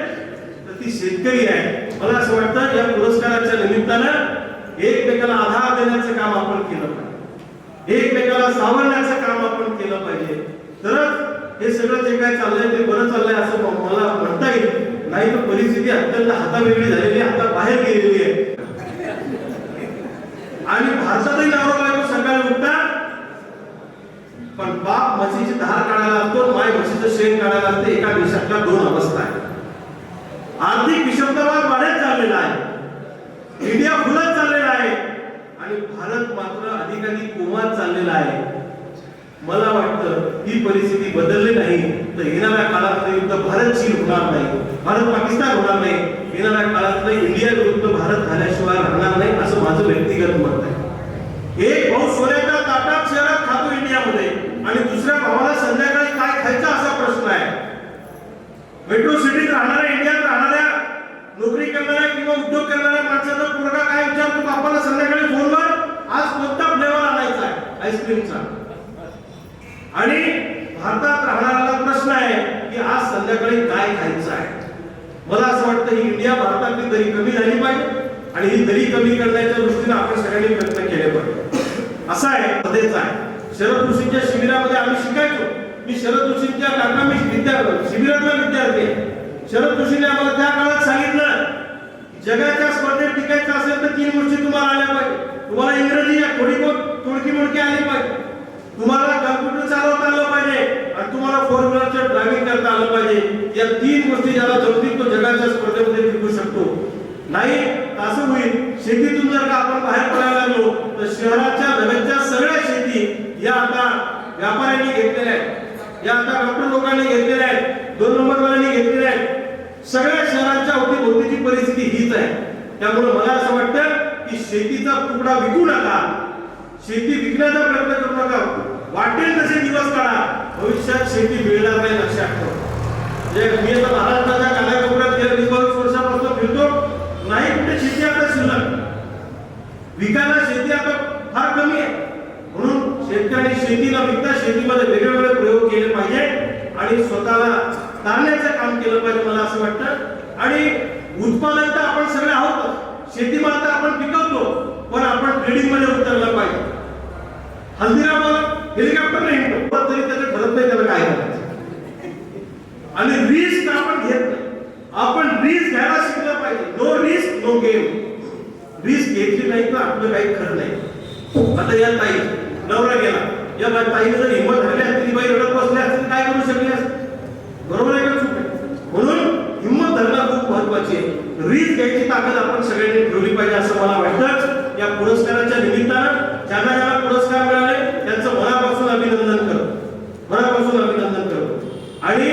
तर ती शेतकरी आहे. मला असं वाटतं या पुरस्काराच्या निमित्तानं एकमेकाला आधार देण्याचं काम आपण केलं पाहिजे, एकमेकाला सावरण्याचं काम आपण केलं पाहिजे. तरच हे सगळं जे काय चाललंय ते बरं चाललंय असं मला म्हणता येईल. नाही तर परिस्थिती अत्यंत हातावेगळी झालेली आहे, आता बाहेर गेलेली आहे. आणि भारतातही नवरा बायको सकाळी उठतात, पण बाप म्हशीची धार काढायला असतो, माय म्हशीचं शेण काढायला असते. एका देशातल्या 2 अवस्था आहेत. आर्थिक विषमतावाद वाढत चाललेला आहे, इंडिया फुलत चाललेला आहे आणि भारत मात्र अधिकाधिक कोमात चाललेला आहे. मला वाटतं ही परिस्थिती बदलली नाही तर येणाऱ्या काळात युद्ध भारत चीन होणार नाही, भारत पाकिस्तान होणार नाही. येणाऱ्या काळात इंडिया विरुद्ध भारत झाल्याशिवाय राहणार नाही, असं माझं व्यक्तिगत मत आहे. एक भाऊ सोन्याच्या ताटात शहरात खातो इंडियामध्ये आणि दुसऱ्या भावाला संध्याकाळी काय खायचा असा प्रश्न आहे. मेट्रो सिटीत राहणाऱ्या, इंडियात राहणाऱ्या, नोकरी करणाऱ्या किंवा उद्योग करणाऱ्या माणसाचा पोरगा काय विचारतो बापाला संध्याकाळी फोनवर, आज कोणता फ्लेवर आणायचा आहे आईस्क्रीमचा. आणि भारतात राहणाऱ्याला प्रश्न आहे की आज संध्याकाळी काय खायचं आहे. मला असं वाटतं ही इंडिया भारतातली दरी कमी झाली पाहिजे आणि ही दरी कमी करण्याच्या दृष्टीने आपण सगळ्यांनी प्रयत्न केले पाहिजे. असं आहे, मध्येच आहे. शरद ऋषींच्या शिबिरामध्ये आम्ही शिकायचो. मी शरद ऋषींच्या काका, मी शिबिरातला विद्यार्थी आहे. शरद ऋषीने आम्हाला त्या काळात सांगितलं जगाच्या स्पर्धेत टिकायचं असेल तर 3 गोष्टी तुम्हाला आल्या पाहिजे. तुम्हाला इंग्रजी या थोडी बहुत तुडकी मुडकी आली पाहिजे, तुम्हाला कम्प्युटर चालवता आलं पाहिजे आणि तुम्हाला 4 व्हीलरचं ड्रायव्हिंग करता आलं पाहिजे. या 3 गोष्टी ज्याला जमतील तो जगाच्या स्पर्धेमध्ये टिकू शकतो. नाही असं होईल, शेतीतून जर का आपण बाहेर पडायला लागलो तर शहराच्या लगतच्या सगळ्या शेती या आता व्यापाऱ्यांनी घेतलेल्या आहेत, या आता डॉक्टर लोकांनी घेतलेल्या आहेत, 2 नंबरवाल्यांनी घेतलेल्या आहेत. सगळ्या शहरांच्या अवतीभोवतीची परिस्थिती हीच आहे. त्यामुळे मला असं वाटतं की शेतीचा तुकडा विकू नका, शेती विकण्याचा प्रयत्न करू नका. वाटेल तसे दिवस काढा, भविष्यात शेती मिळणार नाही लक्षात ठेवा. मी आता महाराष्ट्राच्या कानाकोपऱ्यात गेल्या 20-22 वर्षापासून फिरतो, नाही कुठे शेती आता शिल्लक, विकायला शेती आता फार कमी आहे. म्हणून शेतकऱ्यांनी शेतीला विकता शेतीमध्ये वेगवेगळे प्रयोग केले पाहिजे आणि स्वतःला तारण्याचं काम केलं पाहिजे मला असं वाटतं. आणि उत्पादन तर आपण सगळे आहोत, शेतीमाल तर आपण पिकवतो, पण आपण ट्रेडिंग मध्ये उतरलं पाहिजे. हल्दीरामाला हेलिकॉप्टर नाही हिंडतो तरी त्याचं ठरत नाही त्याला काय करायचं. आणि रिस्क आपण घेत नाही, आपण रिस्क घ्यायला शिकलं पाहिजे. No risk no game. Risk घेतली नाही तर आपलं काही खरं नाही. आता या ताई नवरा गेला, या ताईने जर हिंमत धरली असती, बाई रडत बसली असती, काय करू शकली असती? बरोबर आहे का चूक आहे? म्हणून हिंमत धरणं खूप महत्वाची आहे. रिस्क घ्यायची ताकद आपण सगळ्यांनी ठेवली पाहिजे असं मला वाटतं. या पुरस्काराच्या निमित्तानं ज्यांना ज्यांना पुरस्कार मिळाले त्यांचं मनापासून अभिनंदन करतो, मनापासून अभिनंदन करतो. आणि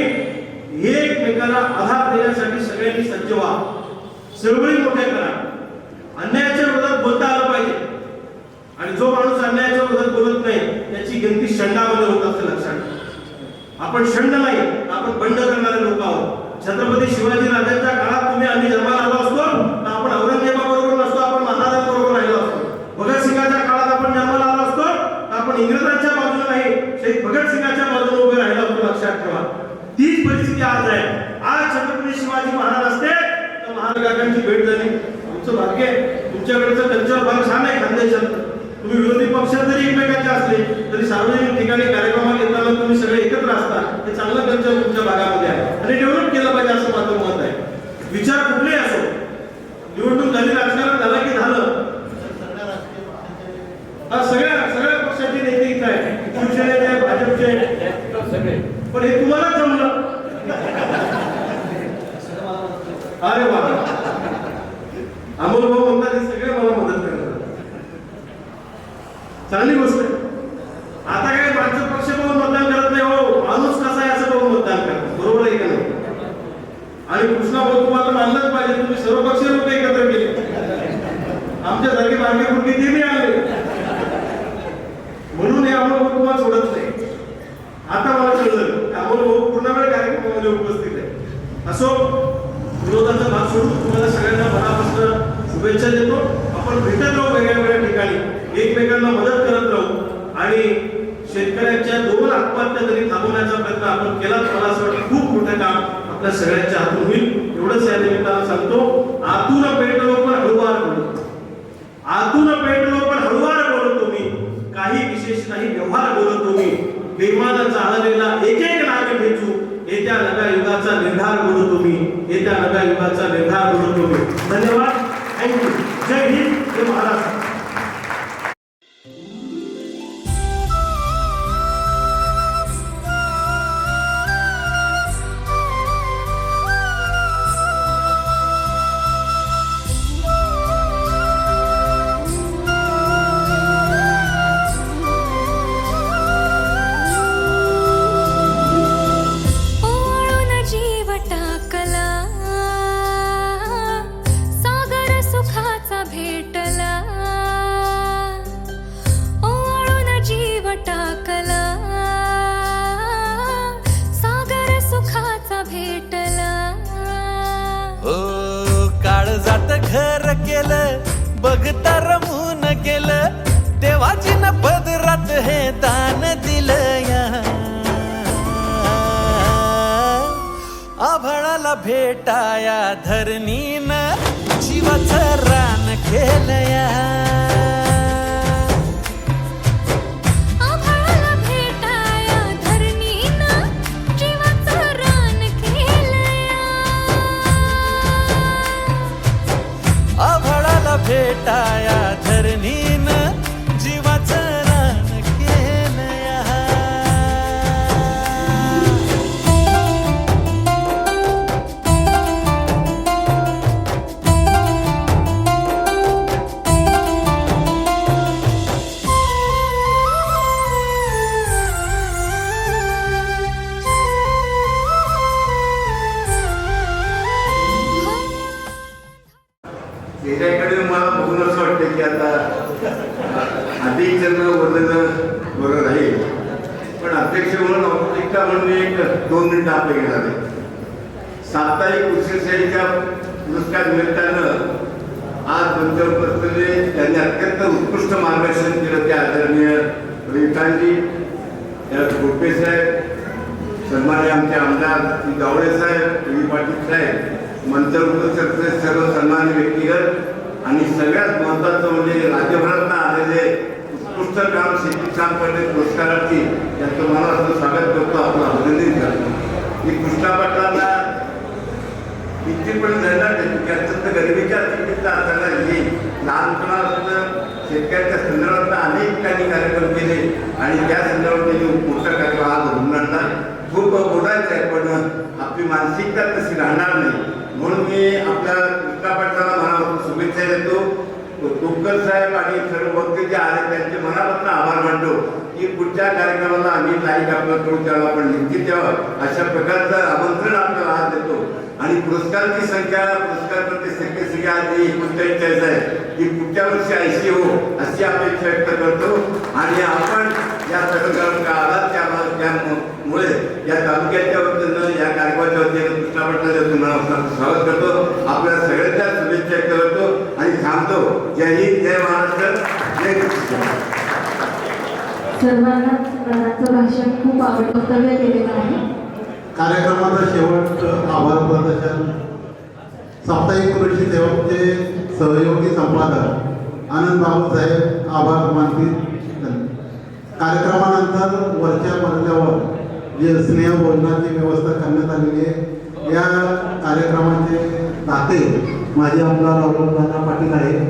एकमेकांना आधार देण्यासाठी सगळ्यांनी सज्ज व्हा, चळवळी मोठ्या करा. अन्यायाच्या विरोधात बोलता आलं पाहिजे आणि जो माणूस अन्यायाच्या विरोधात बोलत नाही त्याची गिनती षंडामध्ये होत असते लक्षात. आपण षंड नाही, आपण बंड करणारे लोक आहोत. छत्रपती शिवाजी राजांच्या काळात तुम्ही आम्ही जन्माला आलो असतो तर आपण औरंगजेबाबरोबर नसतो, आपण महाराजांबरोबर राहिलो असतो. भगतसिंगाच्या काळात आपण जन्माला आलो असतो तर आपण इंग्रजांच्या बाजूने नाही, शहीद भगतसिंगाच्या बाजूने उभे राहिलो असतो लक्षात ठेवा. तीच परिस्थिती आज आहे. आज छत्रपती शिवाजी महाराज असते तर महाराजांची भेट झाली, तुमचं भाग्य आहे. तुमच्याकडचं कल्चर फार छान आहे खानदेशात. तुम्ही विरोधी पक्षात जरी एकमेकांचे असले तरी सार्वजनिक ठिकाणी कार्यक्रमात येताना तुम्ही सगळे एकत्र असता, हे चांगलं कल्चर तुमच्या भागामध्ये आहे आणि डेव्हलप केलं पाहिजे असं माझं मत आहे. विचार कुठलेही असो, निवडणूक झाली, राजकारण झालं की झालं, सगळ्या पक्षाचे नेते इथं आहे, शिवसेनेचे, भाजपचे सगळे. पण हे तुम्हाला जमलं, अरे वा, अमोल भाऊ म्हणतात हे सगळे मला मदत करतात, चांगली गोष्ट आहे. आता काय माणसं पक्ष बघून मतदान करत नाही, हो माणूस कसा आहे असं बघून मतदान करतात, बरोबर आहे का नाही? आणि कृष्णा भाऊ तुम्हाला मानलंच पाहिजे, तुम्ही सर्व पक्ष लोक एकत्र केले, आमच्या सारखे मार्गे कुठे ते नाही आले, म्हणून हे अमोल भाऊ तुम्हाला सोडत नाही. आता मला कळलं अमोल भाऊ पूर्ण वेळ कार्यक्रमामध्ये उपस्थित आहे. असो, विरोधाचा भाग सोडून तुम्हाला सगळ्यांना मनापासून शुभेच्छा देतो. आपण भेटत राहू वेगळ्या वेगळ्या ठिकाणी, एकमेकांना मदत करत राहू आणि शेतकऱ्यांच्या 2 आत्महत्या तरी थांबवण्याचा प्रयत्न आपण केला. मला असं वाटतं खूप मोठं काम आपल्या सगळ्यांच्या हातून होईल, एवढंच या निमित्तानं सांगतो. आतून पेटलो पण हळूवार बोलतो, आतून पेटलो पण हळूवार बोलतो मी, काही विशेष नाही व्यवहार बोलतो मी, बेमान चाललेला एक एक नाग ठेचू, येत्या नव्या युगाचा निर्धार बोलतो मी, येत्या नव्या युगाचा निर्धार बोलतो मी. धन्यवाद, थँक्यू. जय हिंद, जय महाराष्ट्र. घर केलं बघता रमून गेलं, देवाजीनं पदरात हे दान दिलं या. आभाळाला भेटाया धरणीनं जीवाचं रान केलं या. आभाळाला भेटाया धरणीनं जीवाचं रान केलं या. आभाळाला भेटाया धरणीनं जीवाचं अधिकजन बोललेलं बरं राहील, पण अध्यक्ष म्हणून औपचारिकता म्हणून एक 2 मिनिटं आपले घेणार आहे. साप्ताहिक कृषीसेवेच्या पुरस्कार निमित्तानं आज तुमच्या उपस्थितीत त्यांनी अत्यंत उत्कृष्ट मार्गदर्शन केलं. ते आदरणीय विठांजी गोपे साहेब, सन्माननीय आमचे आमदार श्री गावडे साहेब, वी पाटील साहेब, मंचावर उपस्थित सर्व सन्मान्य व्यक्तिगत आणि सगळ्यात महत्त्वाचं म्हणजे राज्यभरातून आलेले उत्कृष्ट काम शेती काम करणे पुरस्कारार्थी त्यांचं मनापासून स्वागत करतो, आपलं अभिनंदन करतो. मी कृष्णा पाटलांना इतकी पण जाणार नाही की अत्यंत गरिबीच्या स्थितीत असताना ही लहानपणापासून शेतकऱ्याच्या संदर्भात अनेक काही कार्यक्रम केले आणि त्या संदर्भात त्यांनी मोठा कार्यक्रम आज घडून आणला. खूप बोलायचं आहे पण आपली मानसिकता तशी राहणार नाही, म्हणून मी आपल्या कृष्णा पाटलाला मनापासून शुभेच्छा देतो. तुपकर साहेब आणि सर्व वक्ते जे आले त्यांचे मनापासून आभार मानतो की पुढच्या कार्यक्रमाला आम्ही लाईक आपलं करू, त्याला आपण निश्चित द्यावं अशा प्रकारचं आमंत्रण आपल्याला आज देतो. आणि पुरस्कारांची संख्या पुरस्कार सगळी आज 39 आहे, ती पुढच्या वर्षी 80 हो अशी अपेक्षा व्यक्त करतो. आणि आपण या सगळं आलात त्यामुळे या तालुक्याच्या वतीनं या कार्यक्रमाच्या वतीनं कृष्णा पाटलाच्या तुम्हाला स्वागत करतो, आपल्या सगळ्यांच्या शुभेच्छा व्यक्त करतो आणि थांबतो. जय हिंद, जय महाराष्ट्र, जय कृष्ण. सर्वांनाच दादांचं भाषण खूप वक्तव्य केलेलं आहे. कार्यक्रमाचा शेवट आभार प्रदर्शन साप्ताहिक कृषी सेवकचे सहयोगी संपादक आनंद बाबूसाहेब आभार मानतील. कार्यक्रमानंतर वरच्या मजल्यावर जे स्नेह भोजनाची व्यवस्था करण्यात आलेली आहे, या कार्यक्रमाचे दाते माझे आमदार औरंगदादा पाटील आहेत.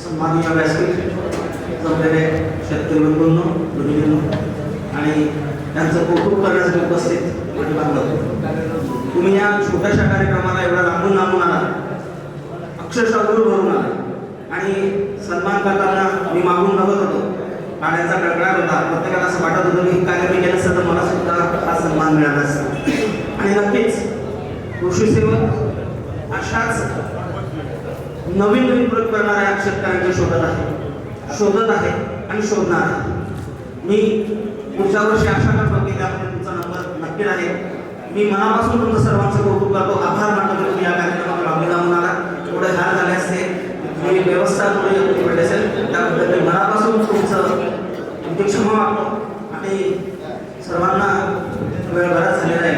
सन्माननीय व्यासपीठ जमलेले शेतकरी बंधूंनो, भगिनींनो आणि त्यांचं कौतुक करण्यासाठी उपस्थित बांधव, तुम्ही या छोट्याशा कार्यक्रमाला एवढा लांबून आला, अक्षरशः दूर भरून आला आणि सन्मान करताना मी मागून बघत होतो, पाण्याचा कडकडाट होता. प्रत्येकाला असं वाटत होतं की कार्य केलं असतं तर मला सुद्धा हा सन्मान मिळाला असता. आणि नक्कीच कृषी सेवक अशाच नवीन प्रयोग करणाऱ्या शेतकऱ्यांच्या शोधत आहे आणि शोधणार आहे. मी पुढच्या वर्षी आशा करतो की त्यामध्ये तुमचा नंबर नक्की राहील. मी मनापासून तुमचं सर्वांचं कौतुक करतो, आभार मानतो की तुम्ही या कार्यक्रमाला लांबून आला. थोडे हार झाले असते, तुम्ही व्यवस्था थोडी पडली असेल, त्याबद्दल मी मनापासून तुमची क्षमा मागतो. आणि सर्वांना वेळ बराच झालेला आहे,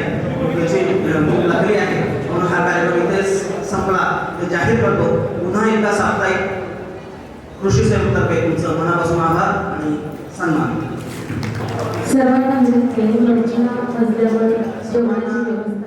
त्याची भूक लागली आहे, म्हणून हा कार्यक्रम इथेच संपला ते जाहीर करतो. पुन्हा एकदा साप्ताहिक कृषी सेवेतर्फे तुमचं मनापासून आभार आणि सन्मान. सर्वांना मजल्यावर जेवणाची व्यवस्था